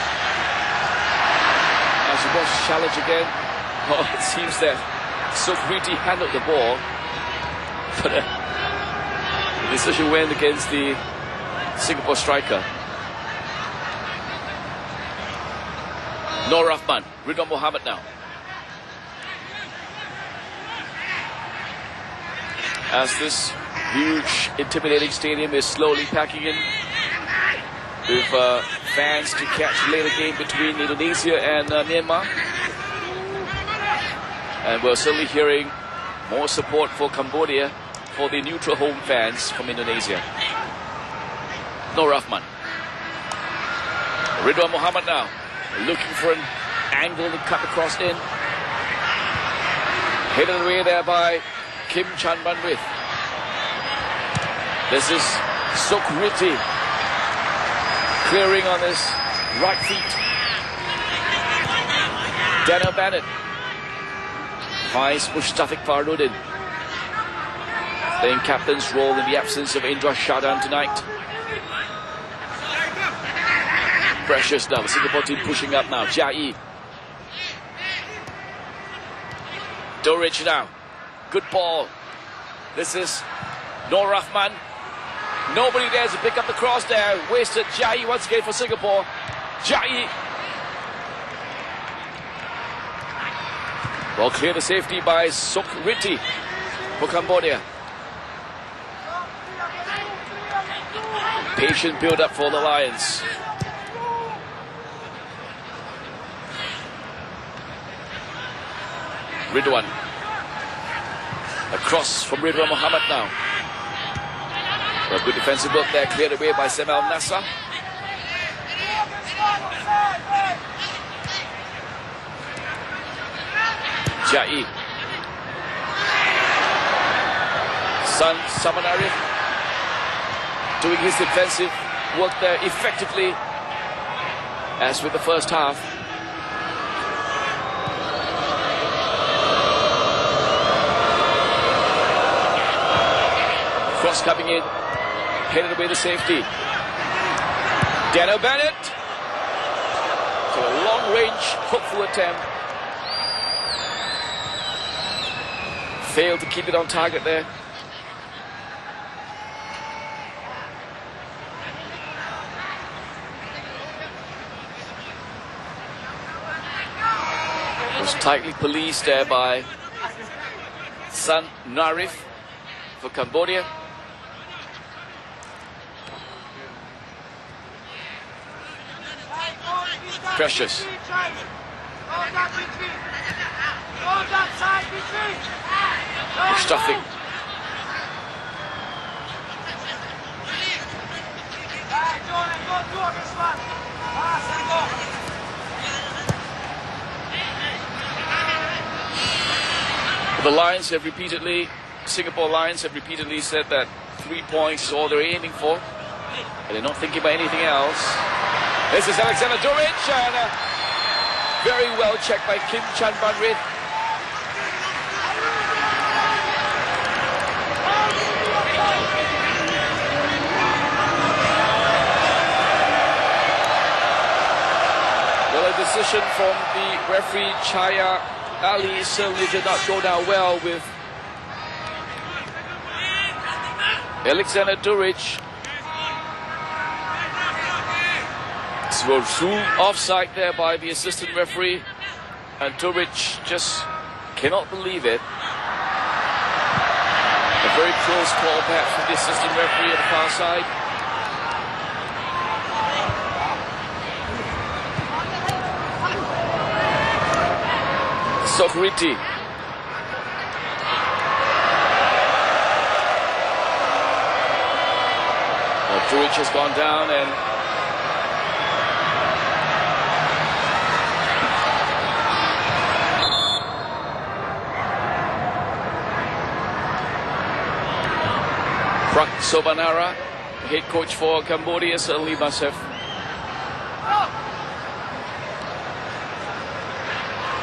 As he was challenged again, well, it seems that Suzuki handled the ball, but the decision went against the Singapore striker. Nur Rahman, Ridwan Mohammed now. As this huge, intimidating stadium is slowly packing in with fans to catch the later game between Indonesia and Myanmar. And we're certainly hearing more support for Cambodia for the neutral home fans from Indonesia. Nur Rahman. Ridwan Mohammed now, looking for an angle to cut across in. Headed away there by Kim Chan Banwith. This is Suzuki clearing on his right feet. Daniel Bennett finds Mustafik Farnuddin, playing captain's role in the absence of Indra Shadan tonight. Precious now, the Singapore team pushing up now. Jai. Sturridge now. Good ball. This is Nur Rahman. Nobody there to pick up the cross there. Wasted. Jai once again for Singapore. Jai. Well, clear the safety by Suzuki for Cambodia. Patient build up for the Lions. Ridwan. Across from Ridwan Mohammed now. A good defensive work there, cleared away by Semal Nasser. Jai. San Samanarif doing his defensive work there effectively, as with the first half. Cross coming in, headed away the safety. Daniel Bennett to a long-range, hopeful attempt. Failed to keep it on target there. Was tightly policed there by San Narif for Cambodia. Precious. Mustafik. The Lions have repeatedly, Singapore Lions have repeatedly said that 3 points is all they're aiming for, and they're not thinking about anything else. This is Alexander Sturridge, and very well checked by Kim Chan Banwith. decision from the referee Chaya Ali certainly did not go down well with Alexander Duric. So ruled offside there by the assistant referee, and Duric just cannot believe it. A very close call perhaps from the assistant referee at the far side. Sokriti. Well, Duric has gone down, and Prak Sobanara, head coach for Cambodia, certainly must have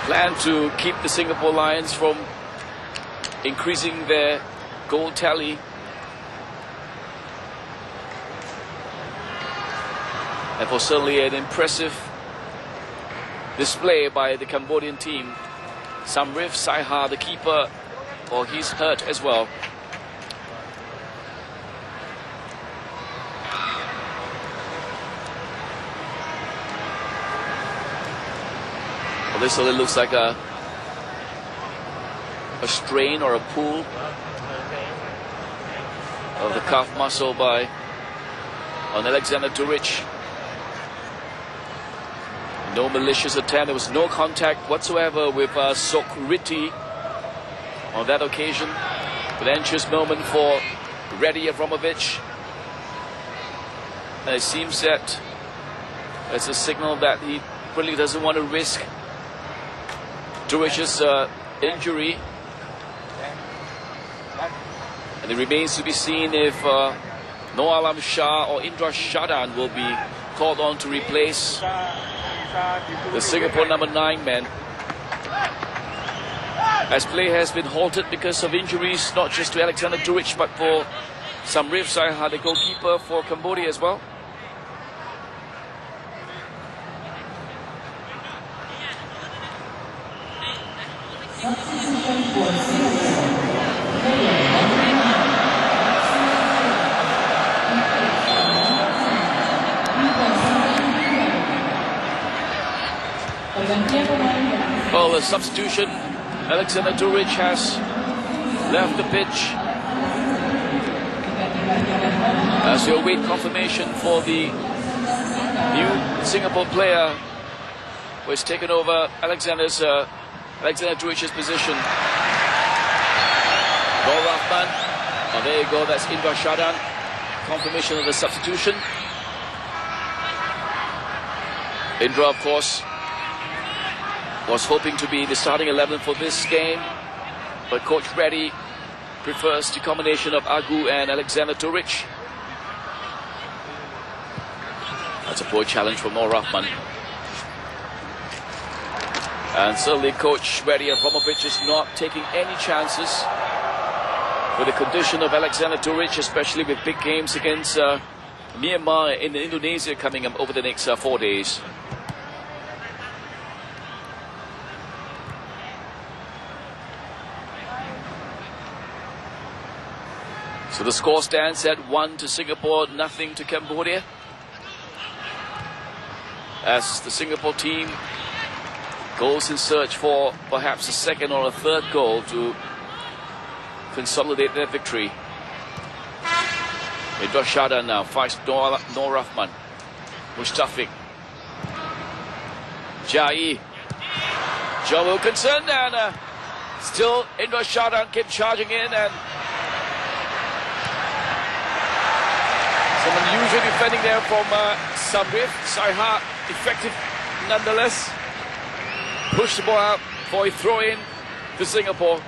planned to keep the Singapore Lions from increasing their goal tally. And for certainly an impressive display by the Cambodian team. Samrif Saiha, the keeper, well, he's hurt as well. Well, this really looks like a strain or a pull of the calf muscle by Alexander Duric. No malicious attempt. There was no contact whatsoever with Sokriti on that occasion. An anxious moment for Reddy Avramovic. And it seems that it's a signal that he really doesn't want to risk Duric's injury. And it remains to be seen if Noah Alam Shah or Indra Shadan will be called on to replace the Singapore number 9 man, as play has been halted because of injuries, not just to Alexander Duric but for Samrif Saiha, the goalkeeper for Cambodia as well. Well, the substitution, Alexander Duric has left the pitch as we await confirmation for the new Singapore player who has taken over Alexander Duric's position. Nur Rahman. Oh, there you go, that's Indra Shadan. Confirmation of the substitution. Indra, of course, was hoping to be the starting 11 for this game, but Coach Reddy prefers the combination of Agu and Alexander Duric. That's a poor challenge from Nur Rahman. And certainly Coach Reddy Avramovic is not taking any chances with the condition of Alexander Duric, especially with big games against Myanmar and Indonesia coming up over the next 4 days. So the score stands at 1 to Singapore, nothing to Cambodia, as the Singapore team goes in search for perhaps a second or a third goal to consolidate their victory. Indra Shadan now fights Nur Rahman. Mustafik. Jai. John Wilkinson, and still Indra Shadan kept charging in, and some unusual defending there from Samrif Saiha, effective nonetheless. Push the ball out for a throw in to Singapore.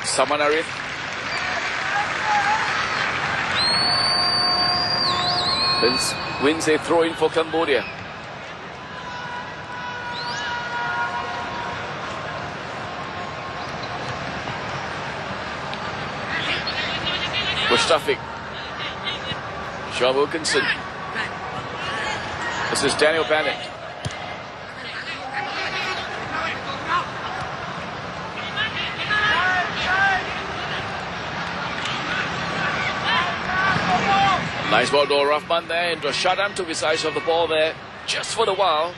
Samanarith. Wins a throw in for Cambodia. Mustafiq. Sean Wilkinson. This is Daniel Bennett. Nice ball, Noor Rahman there. And Rashadan took his eyes off the ball there just for the while.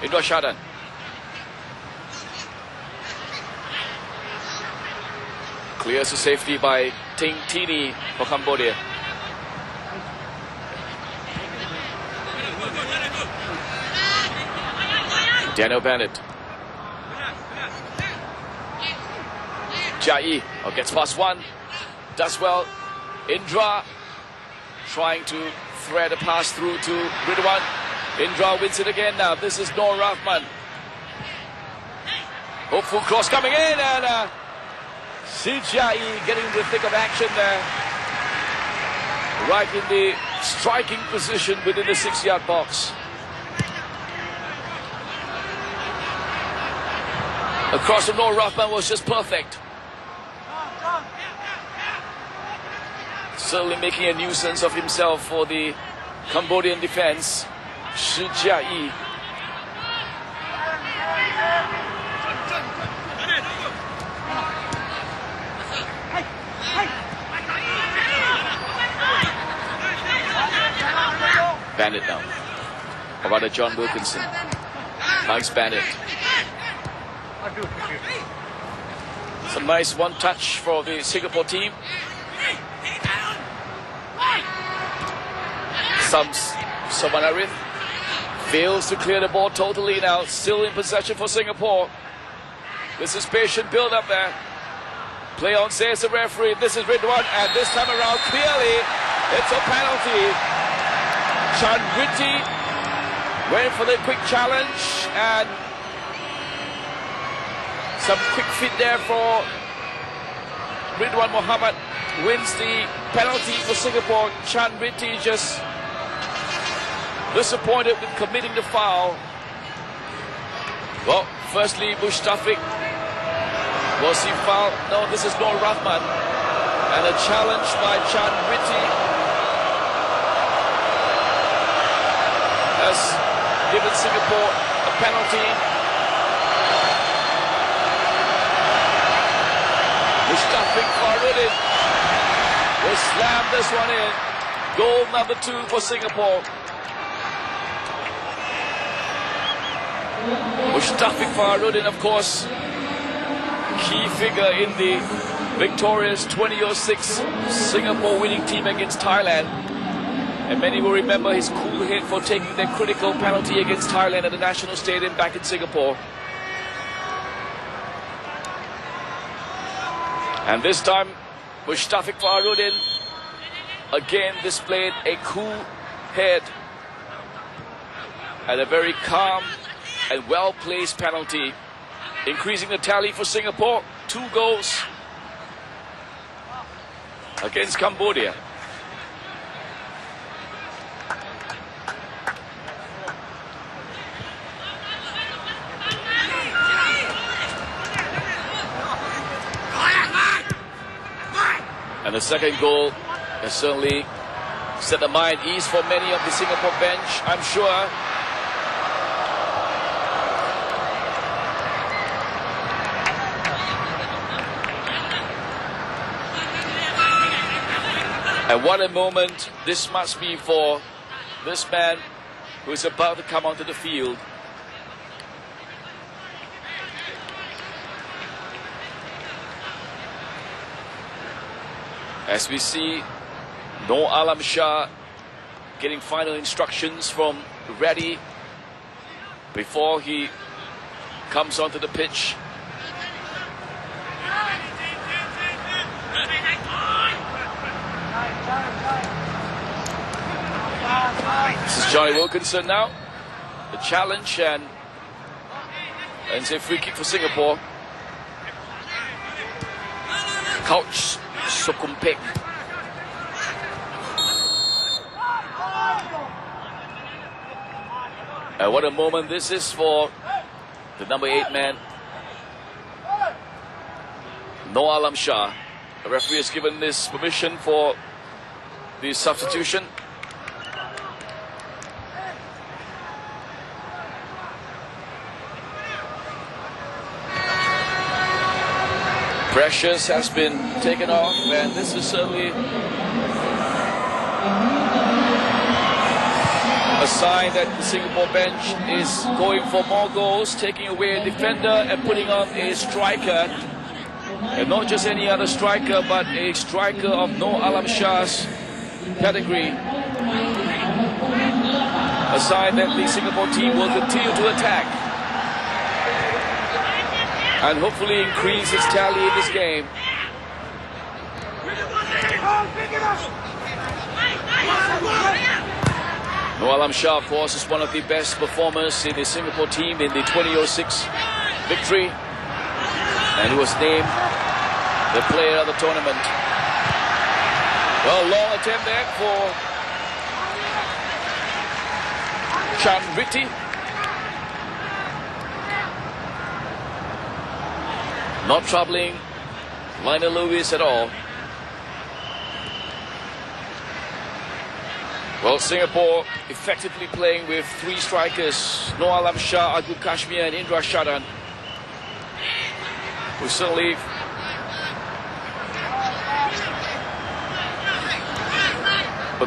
Indra Shadan. Clears to safety by Ting Tini for Cambodia. Daniel Bennett. Jai gets past one. Does well. Indra trying to thread a pass through to Ridwan. Indra wins it again now. This is Noor Rahman. Hopeful cross coming in, and Sijai getting the thick of action there. Right in the striking position within the 6-yard box. The cross from Noor Rahman was just perfect. Certainly making a nuisance of himself for the Cambodian defense. Shi Jia-yi. Bandit now. How about John Wilkinson? Nice Bandit. It's a nice one touch for the Singapore team. Samanarith fails to clear the ball totally now. Still in possession for Singapore. This is patient build up there. Play on, says the referee. This is Ridwan, and this time around, clearly, it's a penalty. Chan Ritti went for the quick challenge, and some quick fit there for Ridwan Mohammed. Wins the penalty for Singapore. Chan Ritti just disappointed with committing the foul. Well, firstly, Mustafiq. Was he fouled? No, this is Noor Rahman. And a challenge by Chan Ritti has given Singapore a penalty. Mustafiq Farudin will slam this one in. Goal number 2 for Singapore. Mustafiq Farudin, of course, key figure in the victorious 2006 Singapore winning team against Thailand. And many will remember his cool hit for taking their critical penalty against Thailand at the National Stadium back in Singapore. And this time, Mustafiq Farudin again displayed a cool head and a very calm and well-placed penalty, increasing the tally for Singapore. 2 goals against Cambodia. And the second goal has certainly set the mind ease for many of the Singapore bench, I'm sure. And what a moment this must be for this man who is about to come onto the field. As we see Noor Alam Shah getting final instructions from Reddy before he comes onto the pitch. This is Johnny Wilkinson now. The challenge, and it's a free kick for Singapore. Couch Sokumpek. And what a moment this is for the number 8 man, Noor Alam Shah. The referee has given this permission for the substitution. Pressures has been taken off, and this is certainly a sign that the Singapore bench is going for more goals, taking away a defender and putting on a striker. And not just any other striker, but a striker of No Alam Shah's pedigree. A sign that the Singapore team will continue to attack and hopefully increase its tally in this game. No Alam Shah, of course, is one of the best performers in the Singapore team in the 2006 victory, and he was named the player of the tournament. Well, long attempt there for Chan Ritti. Not troubling Lionel Lewis at all. Well, Singapore effectively playing with three strikers, No Alam Shah, Agu Kashmir and Indra Shadan, who certainly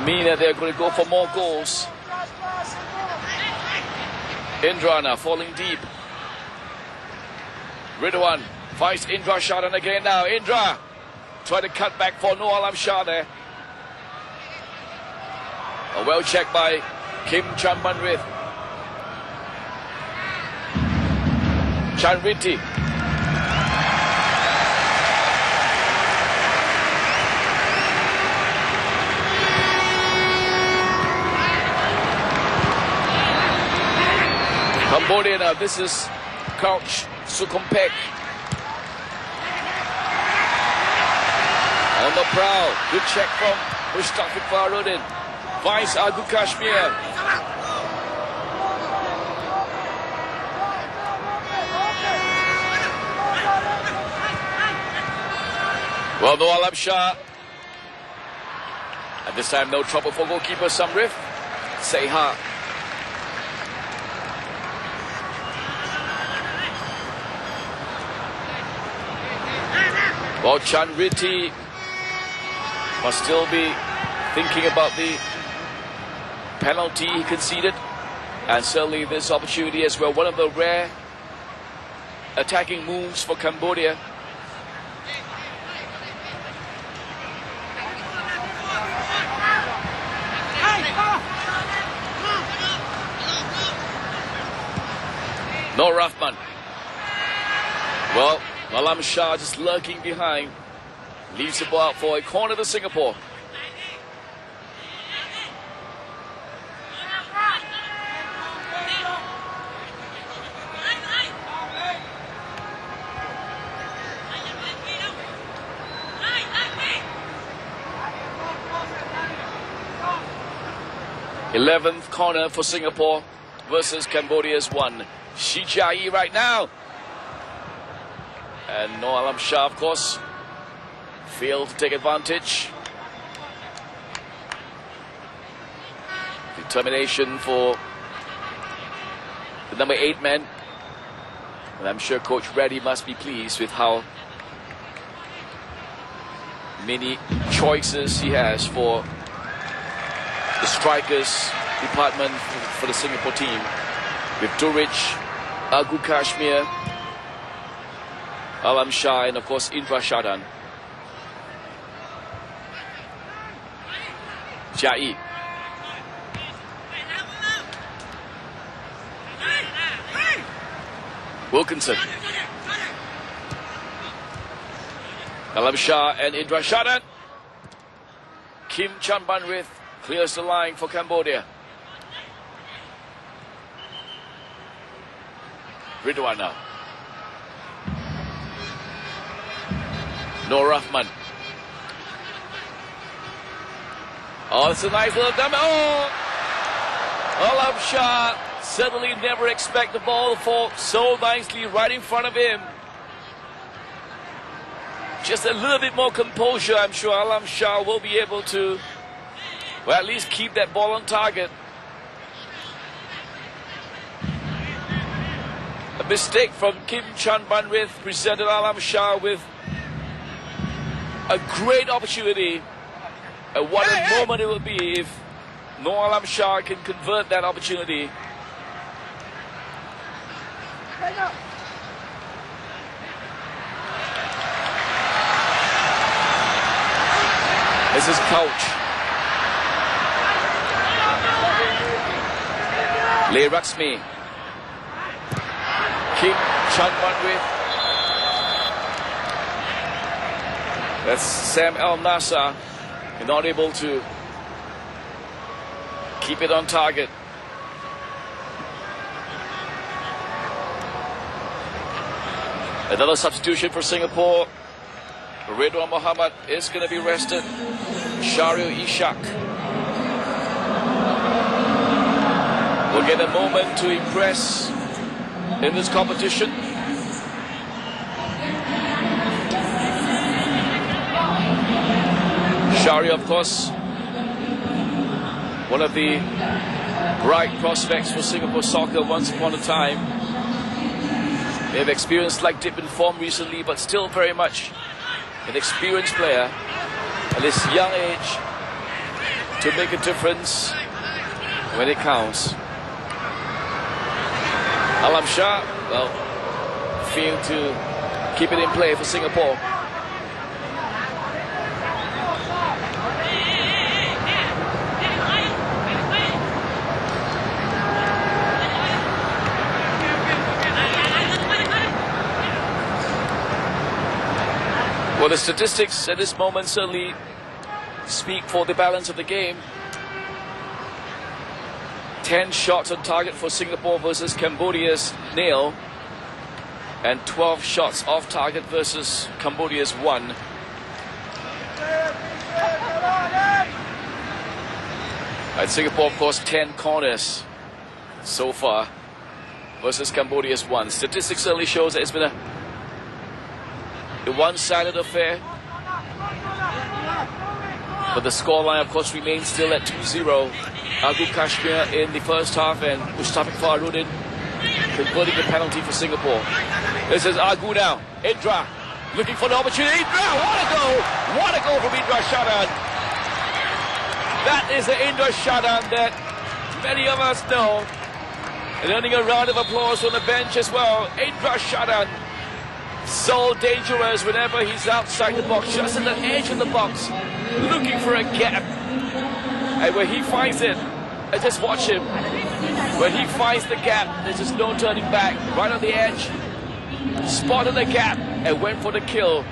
mean that they're going to go for more goals. Indra now falling deep. Ridwan fights Indra Shadan again now. Indra trying to cut back for No Alam Shah there. A well checked by Kim Chanbanrith. Chanritti. Cambodia now, this is Couch Sukumpek. On the prowl, good check from Mustafiq Farudin. Vice Agu Kashmir. Well, No Alam Shah. And this time no trouble for goalkeeper Samrif Seha. Well, Chanritti must still be thinking about the penalty he conceded, and certainly this opportunity as well. One of the rare attacking moves for Cambodia. No Rahman. Well, Alam Shah just lurking behind. Leaves the ball out for a corner to Singapore. Eleventh corner for Singapore versus Cambodia's one. Shi Jia-yi right now. And No Alam Shah, of course, failed to take advantage. Determination for the number 8 man. And I'm sure Coach Reddy must be pleased with how many choices he has for the strikers department for the Singapore team. With Durich, Agu Kashmir, Alam Shah, and of course Indra Shadan. Jai. Wilkinson. Alam Shah and Indra Shadan. Kim Chanbanrith clears the line for Cambodia. Ridwan now. No Rahman. Oh, it's a nice little dummy. Oh! Alam Shah certainly never expect the ball to fall so nicely right in front of him. just a little bit more composure, I'm sure Alam Shah will be able to, well, at least keep that ball on target. A mistake from Kim Chan Banrith presented Alam Shah with a great opportunity. And what a moment it will be if no Alam Shah can convert that opportunity. This is Couch. Le Raksmi. Kim Chan Banrith. That's Sam El Nasser. Not able to keep it on target. Another substitution for Singapore. Ridwan Muhammad is going to be rested. Shahril Ishak will get a moment to impress in this competition. Shahril, of course, one of the bright prospects for Singapore soccer once upon a time. They have experienced like dip in form recently, but still very much an experienced player at this young age to make a difference when it counts. Alam Shah, well, failed to keep it in play for Singapore. Well, the statistics at this moment certainly speak for the balance of the game. 10 shots on target for Singapore versus Cambodia's 0, and 12 shots off target versus Cambodia's 1. And Singapore, of course, 10 corners so far versus Cambodia's 1. Statistics certainly shows that it's been a one-sided affair, but the scoreline, of course, remains still at 2-0. Agu Kashmir in the first half, and Mustafiq Farudin converting the penalty for Singapore. This is Agu now. Indra looking for the opportunity. Indra, what a goal! What a goal from Indra Shadan! That is the Indra Shadan that many of us know, and earning a round of applause from the bench as well. Indra Shadan, so dangerous whenever he's outside the box, just at the edge of the box, looking for a gap. And when he finds it, just watch him. When he finds the gap, there's just no turning back. Right on the edge, spotted the gap and went for the kill.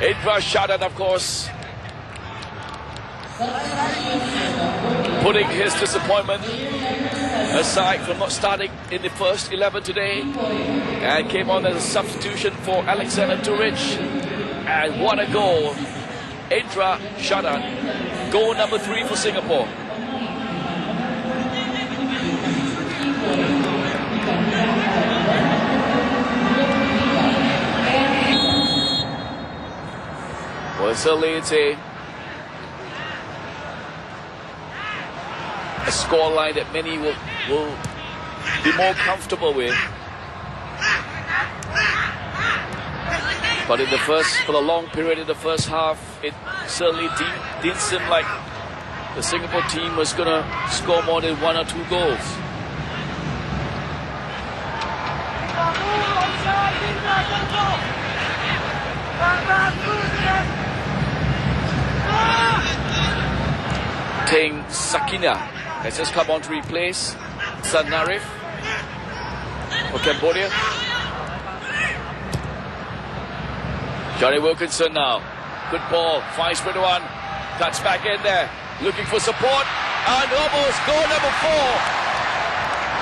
Indra Shadan, of course, putting his disappointment aside from not starting in the first 11 today, and came on as a substitution for Alexander Duric. And what a goal! Indra Shadan, goal number 3 for Singapore. Well, certainly it's a scoreline that many will be more comfortable with. But in the for the long period in the first half, it certainly didn't seem like the Singapore team was going to score more than 1 or 2 goals. Teng Sakina has just come on to replace San Narif for Cambodia. Johnny Wilkinson now. Good ball. Finds Ridwan. Cuts back in there. Looking for support. And almost goal number 4.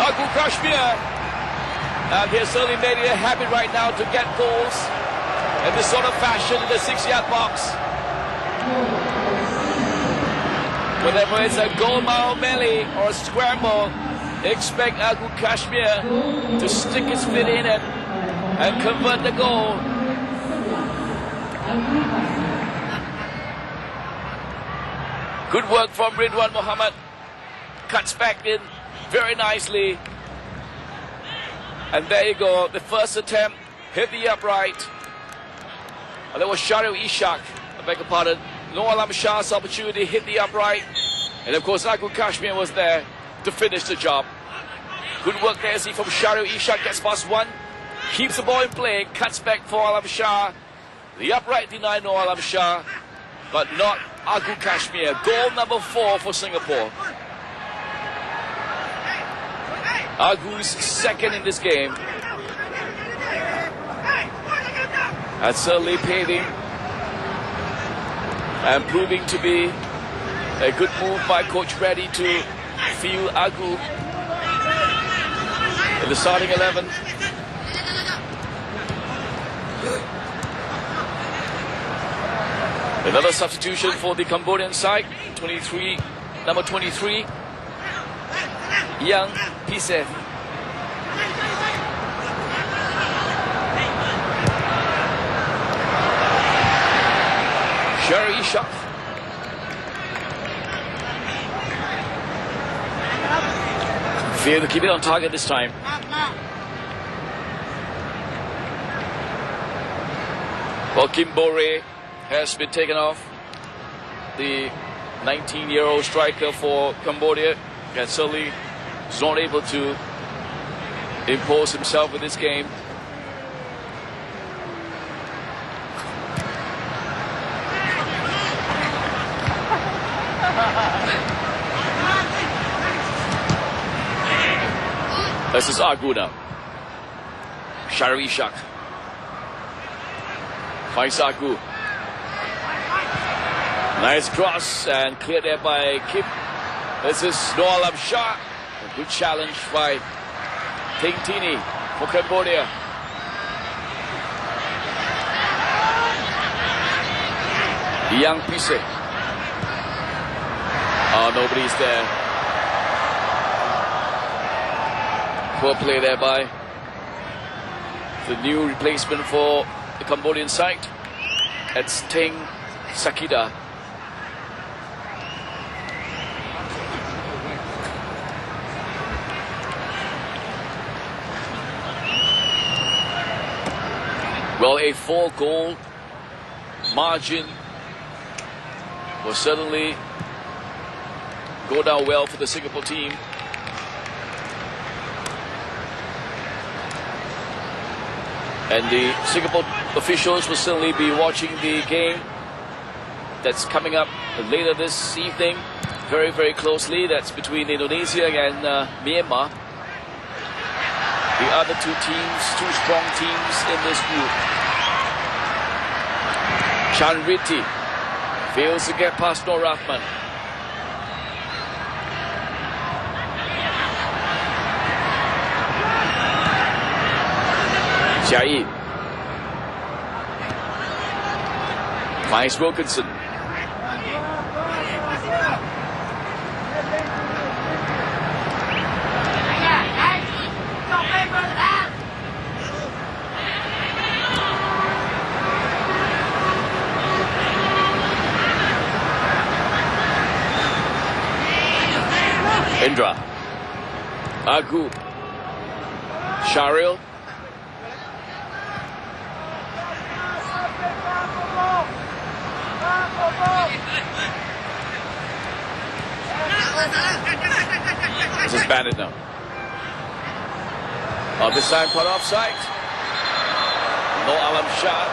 Agu Kashmir. And he has certainly made it a habit right now to get goals in this sort of fashion in the 6-yard box. Whenever it's a goal mile melee or a scramble, expect Agu Kashmir to stick his feet in it and convert the goal. Good work from Ridwan Mohammed. Cuts back in very nicely. And there you go. The first attempt hit the upright. And that was Shahril Ishak. I beg your pardon. Noor Alam Shah's opportunity hit the upright. And of course, Agu Kashmir was there to finish the job. Good work there, see, from Shahril Ishak. Gets past one. Keeps the ball in play. Cuts back for Alam Shah. The upright denied Noor Alam Shah. But not Agu Kashmir. Goal number 4 for Singapore. Agu's second in this game. That's certainly paving and proving to be a good move by Coach Reddy to field Agu in the starting 11. Another substitution for the Cambodian side. Number 23, Yang Piseth. Shahril Ishak. Failed to keep it on target this time. Well, Kim Bore has been taken off. The 19-year-old striker for Cambodia, and certainly is not able to impose himself in this game. This is Agu now. Shahril Ishak finds Agu. Nice cross and cleared there by Kim. This is Noor Alam Shah. A good challenge by Ting Tini for Cambodia. Yang Pise. Oh, nobody's there. Poor play there by the new replacement for the Cambodian side. It's Ting Sakida. Well, a 4-goal margin will certainly go down well for the Singapore team. And the Singapore officials will certainly be watching the game that's coming up later this evening very, very closely. That's between Indonesia and Myanmar. The other two teams, two strong teams in this group. Chanriti fails to get past Noor Rahman. Jai finds Wilkinson. Indra. Agu. Shahril. This is banded now. This time caught offside. Noor Alam Shah.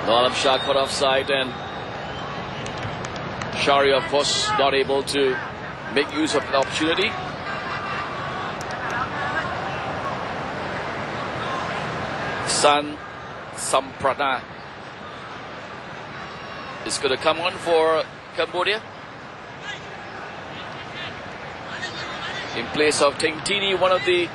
Noor Alam Shah caught offside, and Shahril, of course, not able to make use of the opportunity. San Samprana is going to come on for Cambodia in place of Ting Tini, one of the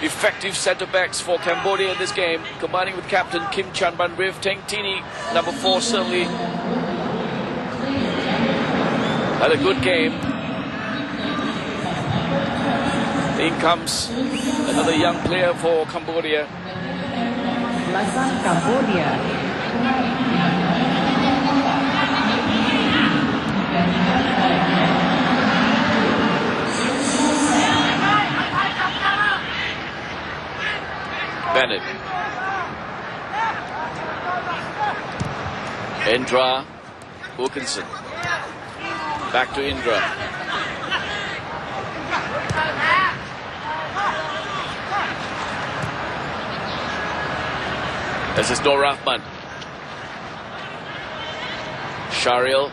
effective centre-backs for Cambodia in this game, combining with captain Kim Chan Ban Riv. Ting Tini, number 4, certainly had a good game. In comes another young player for Cambodia. kesebelasan Cambodia. Bennett. Indra Wilkinson. Back to Indra. This is Nur Rahman. Shariel.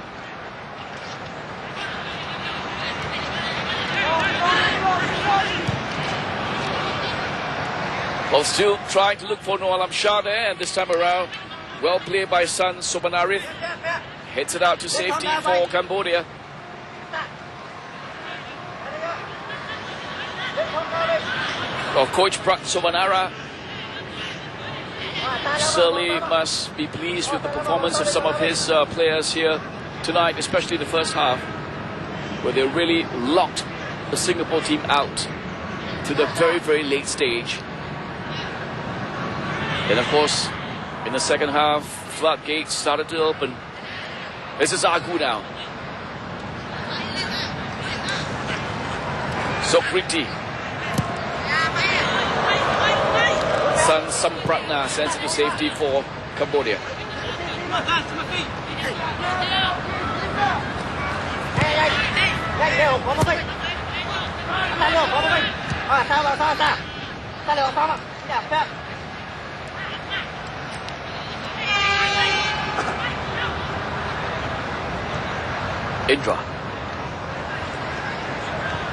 Well, still trying to look for Noor Alam Shah there, and this time around, well played by San Sobanarith. Hits it out to safety for Cambodia. Well, Coach Prak Sobanara certainly must be pleased with the performance of some of his players here tonight, especially the first half, where they really locked the Singapore team out to the very, very late stage. And of course, in the second half, floodgates started to open. This is Agu now. Sokriti. San Sampratna sends it to safety for Cambodia. Indra.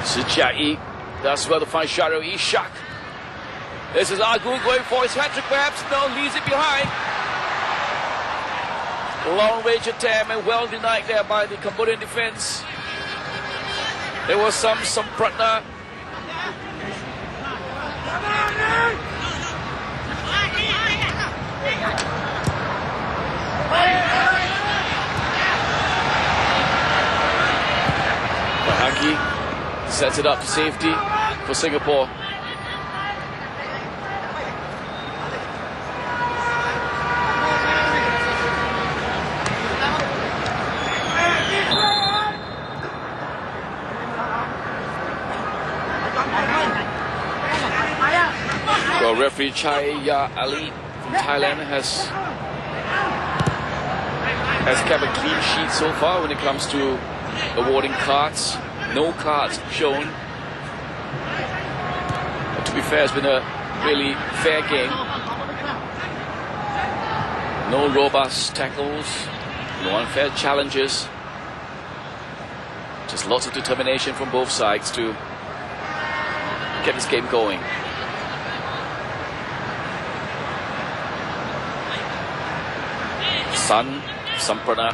Sijai does well to find Sharo Ishak. This is Agu going for his hat-trick perhaps. No, leaves it behind. Long range attempt and well denied there by the Cambodian defense. There was some Pratna. Bahagi sets it up to safety for Singapore. Well, referee Chaya Ali from Thailand has kept a clean sheet so far when it comes to awarding cards. No cards shown. But to be fair, it's been a really fair game. No robust tackles, no unfair challenges. Just lots of determination from both sides to get this game going. San Samprana,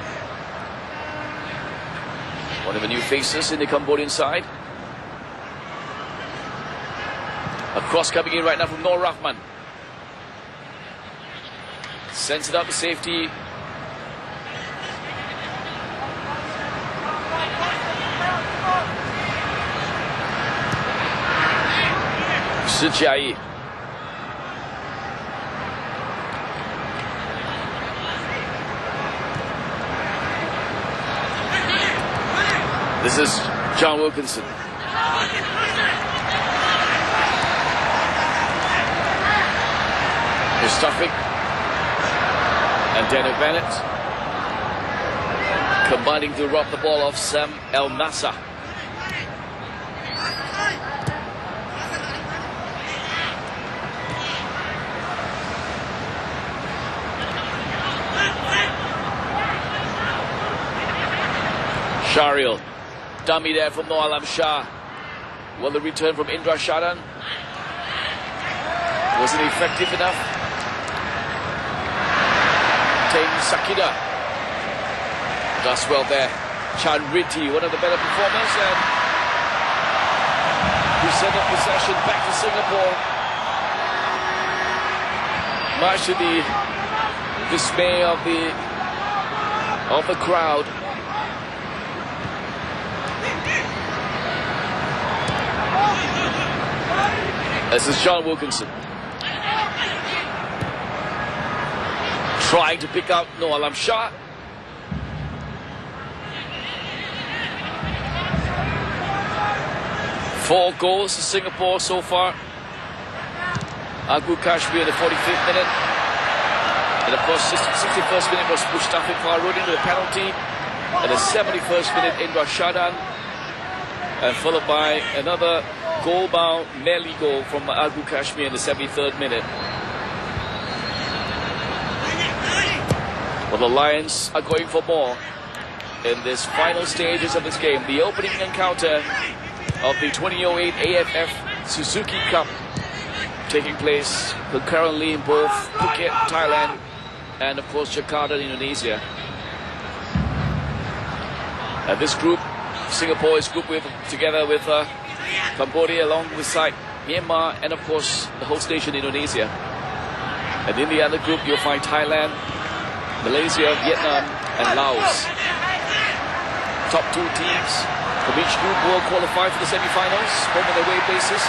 one of the new faces in the Cambodian side. A cross coming in right now from Nur Rahman. Sends it up to safety. Sijai. This is John Wilkinson. Mustafik and Daniel Bennett combining to rob the ball off Sam El Nassa. Shariel. Dummy there from Noor Alam Shah. Well, the return from Indra Shadan wasn't effective enough. Teng Sakida does well there. Chan Ritti, one of the better performers, and we send up possession back to Singapore. Much to the dismay of the crowd. This is John Wilkinson. Trying to pick out No Alam Shah. Four goals to Singapore so far. Agu Kashmir in the 45th minute. And of course, 61st minute was Mustafid Farooq with a penalty. And the 71st minute, Indra Shadan. And followed by another goal-bound Melli goal from Agu Kashmir in the 73rd minute. Well, the Lions are going for more in this final stages of this game. The opening encounter of the 2008 AFF Suzuki Cup taking place concurrently in both Phuket, Thailand, and of course Jakarta, Indonesia. And this group, Singapore is grouped together with Cambodia alongside Myanmar and of course the host nation Indonesia. And in the other group you'll find Thailand, Malaysia, Vietnam and Laos. Top two teams from each group will qualify for the semi-finals, home and away basis.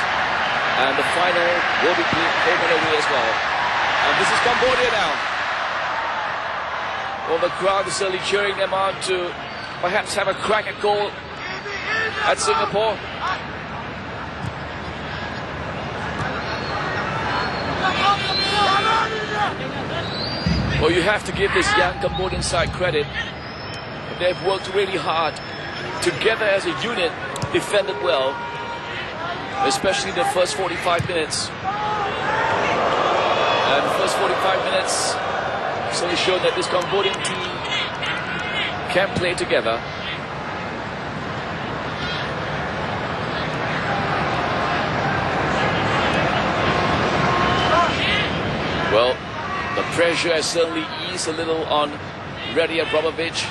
And the final will be played home and away as well. And this is Cambodia now. Well, the crowd is certainly cheering them on to perhaps have a crack at goal at Singapore. Well, you have to give this young Cambodian side credit. They've worked really hard. Together as a unit, defended well, especially the first 45 minutes. And the first 45 minutes certainly showed that this Cambodian team can play together. Well, the pressure has certainly eased a little on Reddy Abramovich.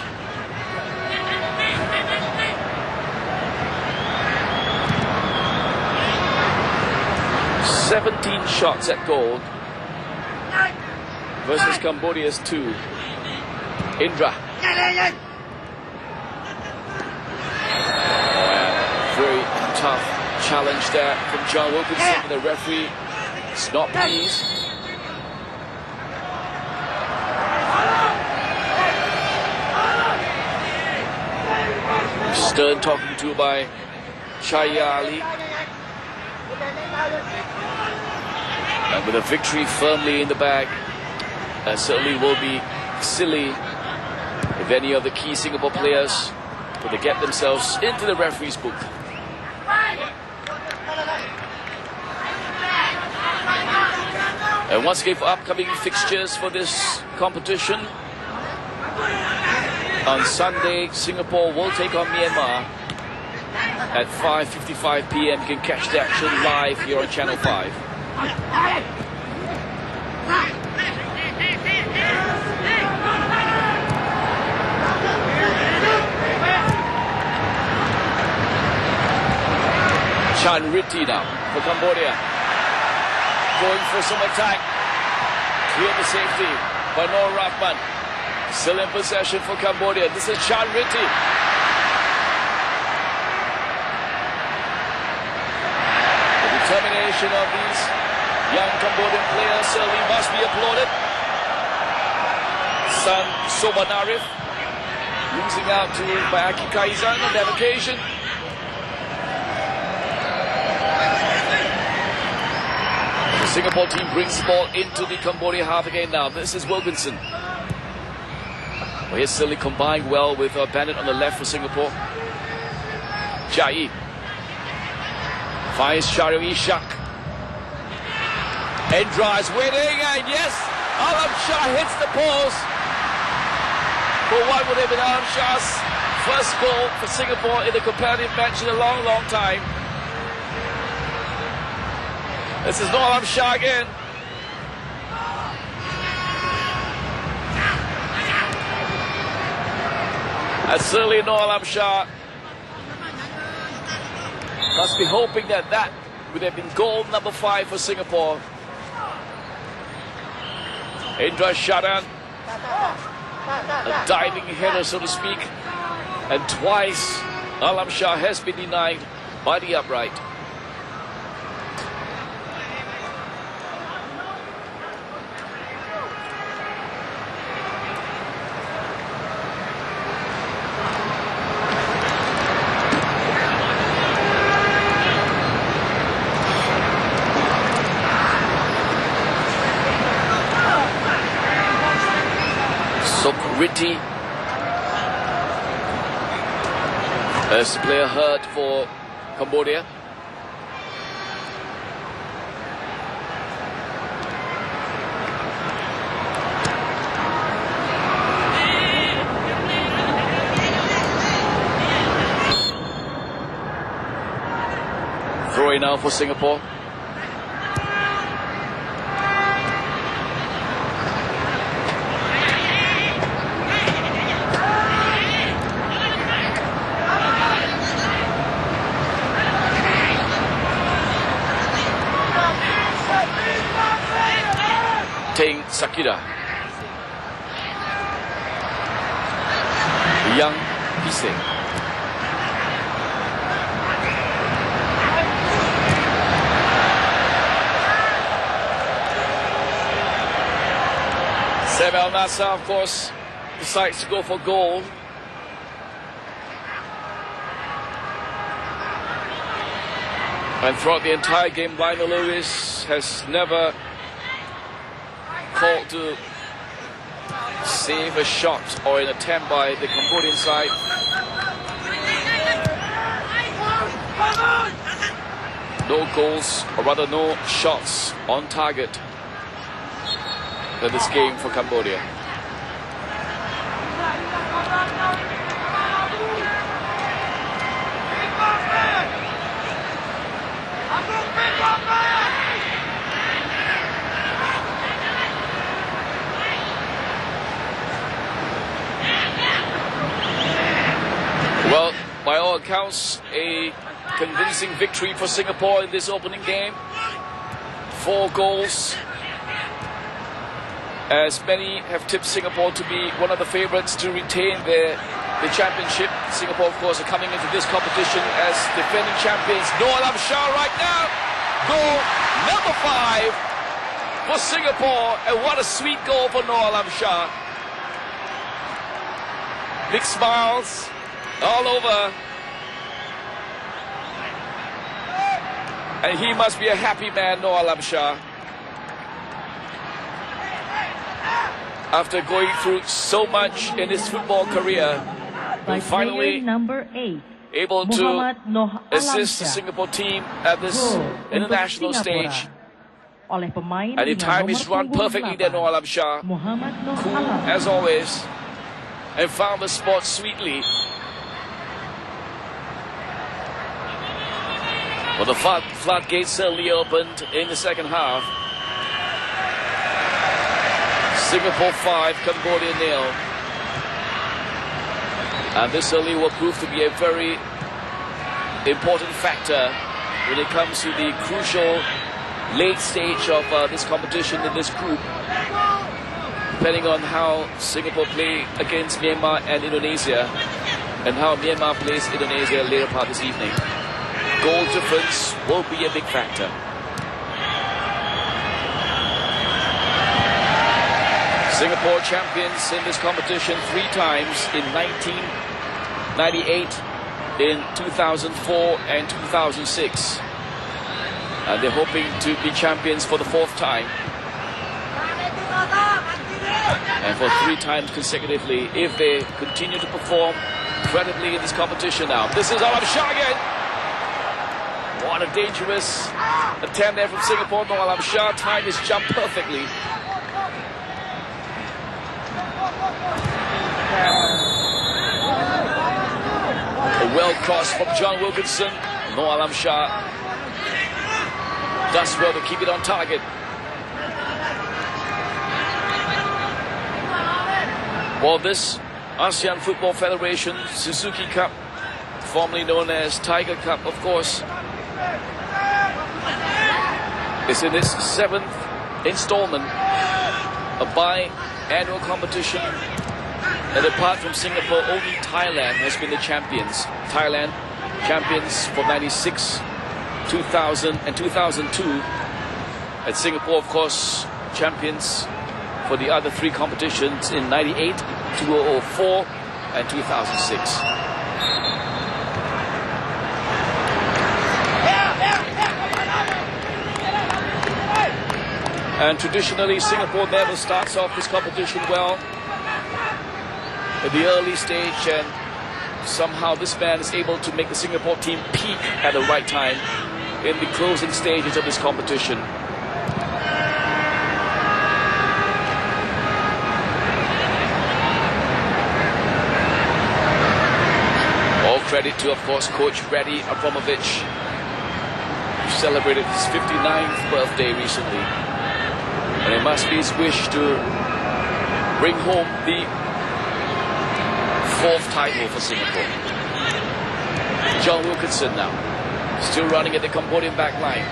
"17 shots at goal versus Cambodia's 2. Indra. Very tough challenge there from John Wilkinson. The referee is not pleased. Stern talking to by Chaya Ali. And with a victory firmly in the bag, certainly will be silly if any of the key Singapore players were to get themselves into the referee's book. And once again for upcoming fixtures for this competition, on Sunday, Singapore will take on Myanmar at 5:55 p.m. You can catch the action live here on Channel 5. Chan Ritti now for Cambodia. Going for some attack. Clear the safety by Noor Rahman. Still in possession for Cambodia. This is Chan Ritti. The determination of these young Cambodian players certainly must be applauded. San Sobanarif losing out to Bayaki Kaizan on that occasion. The Singapore team brings the ball into the Cambodia half again now. This is Wilkinson. Well, he's certainly combined well with Bandit on the left for Singapore. Jai finds Shario Ishak. Indra is waiting, and yes, Alam Shah hits the post. For what would have been Alam Shah's first goal for Singapore in the competitive match in a long, long time. This is no Alam Shah again. And certainly no Alam Shah. Must be hoping that that would have been goal number 5 for Singapore. Indra Shadan, a diving header, so to speak, and twice Alam Shah has been denied by the upright. Suzuki as the player hurt for Cambodia. Throwing now for Singapore. Teng Sakira. Yang Pise. Seb Al Nassr, of course, decides to go for goal. And throughout the entire game, Lionel Lewis has never called to save a shot or an attempt by the Cambodian side. No goals, or rather no shots on target in this game for Cambodia. Well, by all accounts, a convincing victory for Singapore in this opening game. 4 goals. As many have tipped Singapore to be one of the favorites to retain the championship. Singapore, of course, are coming into this competition as defending champions. Noah Lam Shah right now. Goal number 5 for Singapore. And what a sweet goal for Noah Lam Shah. Big smiles all over. And he must be a happy man, Noah Lam Shah. After going through so much in his football career, he finally number 8, able to assist the Singapore team at this international stage. And he timed his run perfectly there, Noah Lam Shah. Cool as always. And found the spot sweetly. Well, the floodgates certainly opened in the second half. Singapore 5, Cambodia 0. And this certainly will prove to be a very important factor when it comes to the crucial late stage of this competition in this group, depending on how Singapore play against Myanmar and Indonesia, and how Myanmar plays Indonesia later part this evening. Goal difference will be a big factor. Singapore champions in this competition 3 times in 1998, in 2004 and 2006. And they're hoping to be champions for the 4th time. And for 3 times consecutively, if they continue to perform credibly in this competition now. This is Noah Lam Shah again. What a dangerous attempt there from Singapore. Noah Lam Shah timed his jump perfectly. A well cross from John Wilkinson. Noah Lam Shah does well to keep it on target. Well, this ASEAN Football Federation Suzuki Cup, formerly known as Tiger Cup, of course, is in its 7th installment, a biannual competition. And apart from Singapore, only Thailand has been the champions. Thailand champions for 96, 2000 and 2002. And Singapore, of course, champions for the other 3 competitions in 98, 2004 and 2006. And traditionally, Singapore never starts off this competition well. at the early stage, and somehow this man is able to make the Singapore team peak at the right time in the closing stages of this competition. All credit to, of course, Coach Reddy Abramovich, who celebrated his 59th birthday recently. And it must be his wish to bring home the 4th title for Singapore. John Wilkinson now, still running at the Cambodian back line.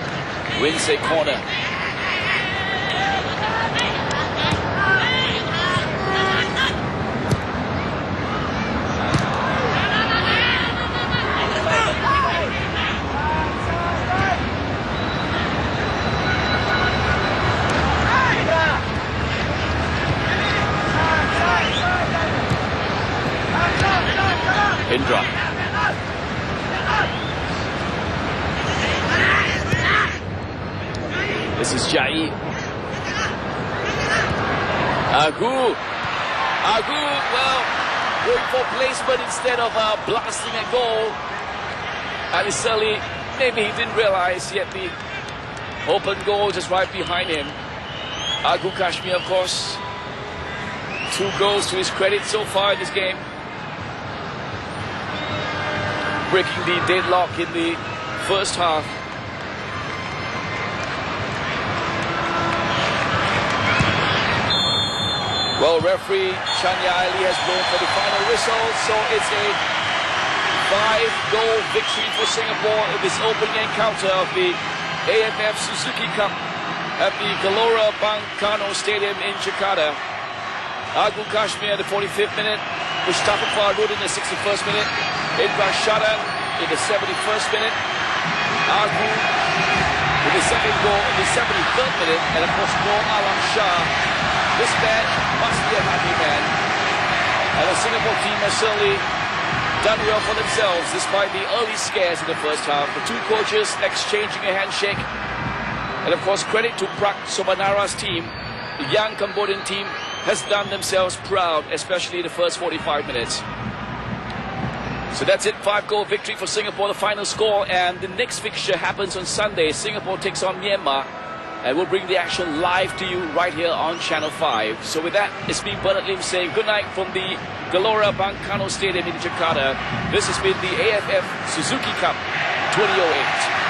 Wins a corner. Indra. This is Jai. Agu, well, going for placement instead of blasting a goal. And certainly, maybe he didn't realize yet the open goal just right behind him. Agu Kashmir, of course, 2 goals to his credit so far in this game, breaking the deadlock in the first half. Well, referee Chanya Ali has blown for the final whistle, so it's a 5-goal victory for Singapore in this opening encounter of the AFF Suzuki Cup at the Gelora Bang Karno Stadium in Jakarta. Agu Kashmir in the 45th minute, Mustafa Farud in the 61st minute, Indra Sharan in the 71st minute, Agu with the second goal in the 73rd minute, and of course Noor Alam Shah. This man must be a happy man. And the Singapore team has certainly done well for themselves despite the early scares in the first half. The 2 coaches exchanging a handshake. And of course, credit to Prak Somanara's team. The young Cambodian team has done themselves proud, especially in the first 45 minutes. So that's it, 5-goal victory for Singapore, the final score. And the next fixture happens on Sunday. Singapore takes on Myanmar. And we'll bring the action live to you right here on Channel 5. So with that, it's me, Bernard Lim, saying good night from the Gelora Bang Karno Stadium in Jakarta. This has been the AFF Suzuki Cup 2008.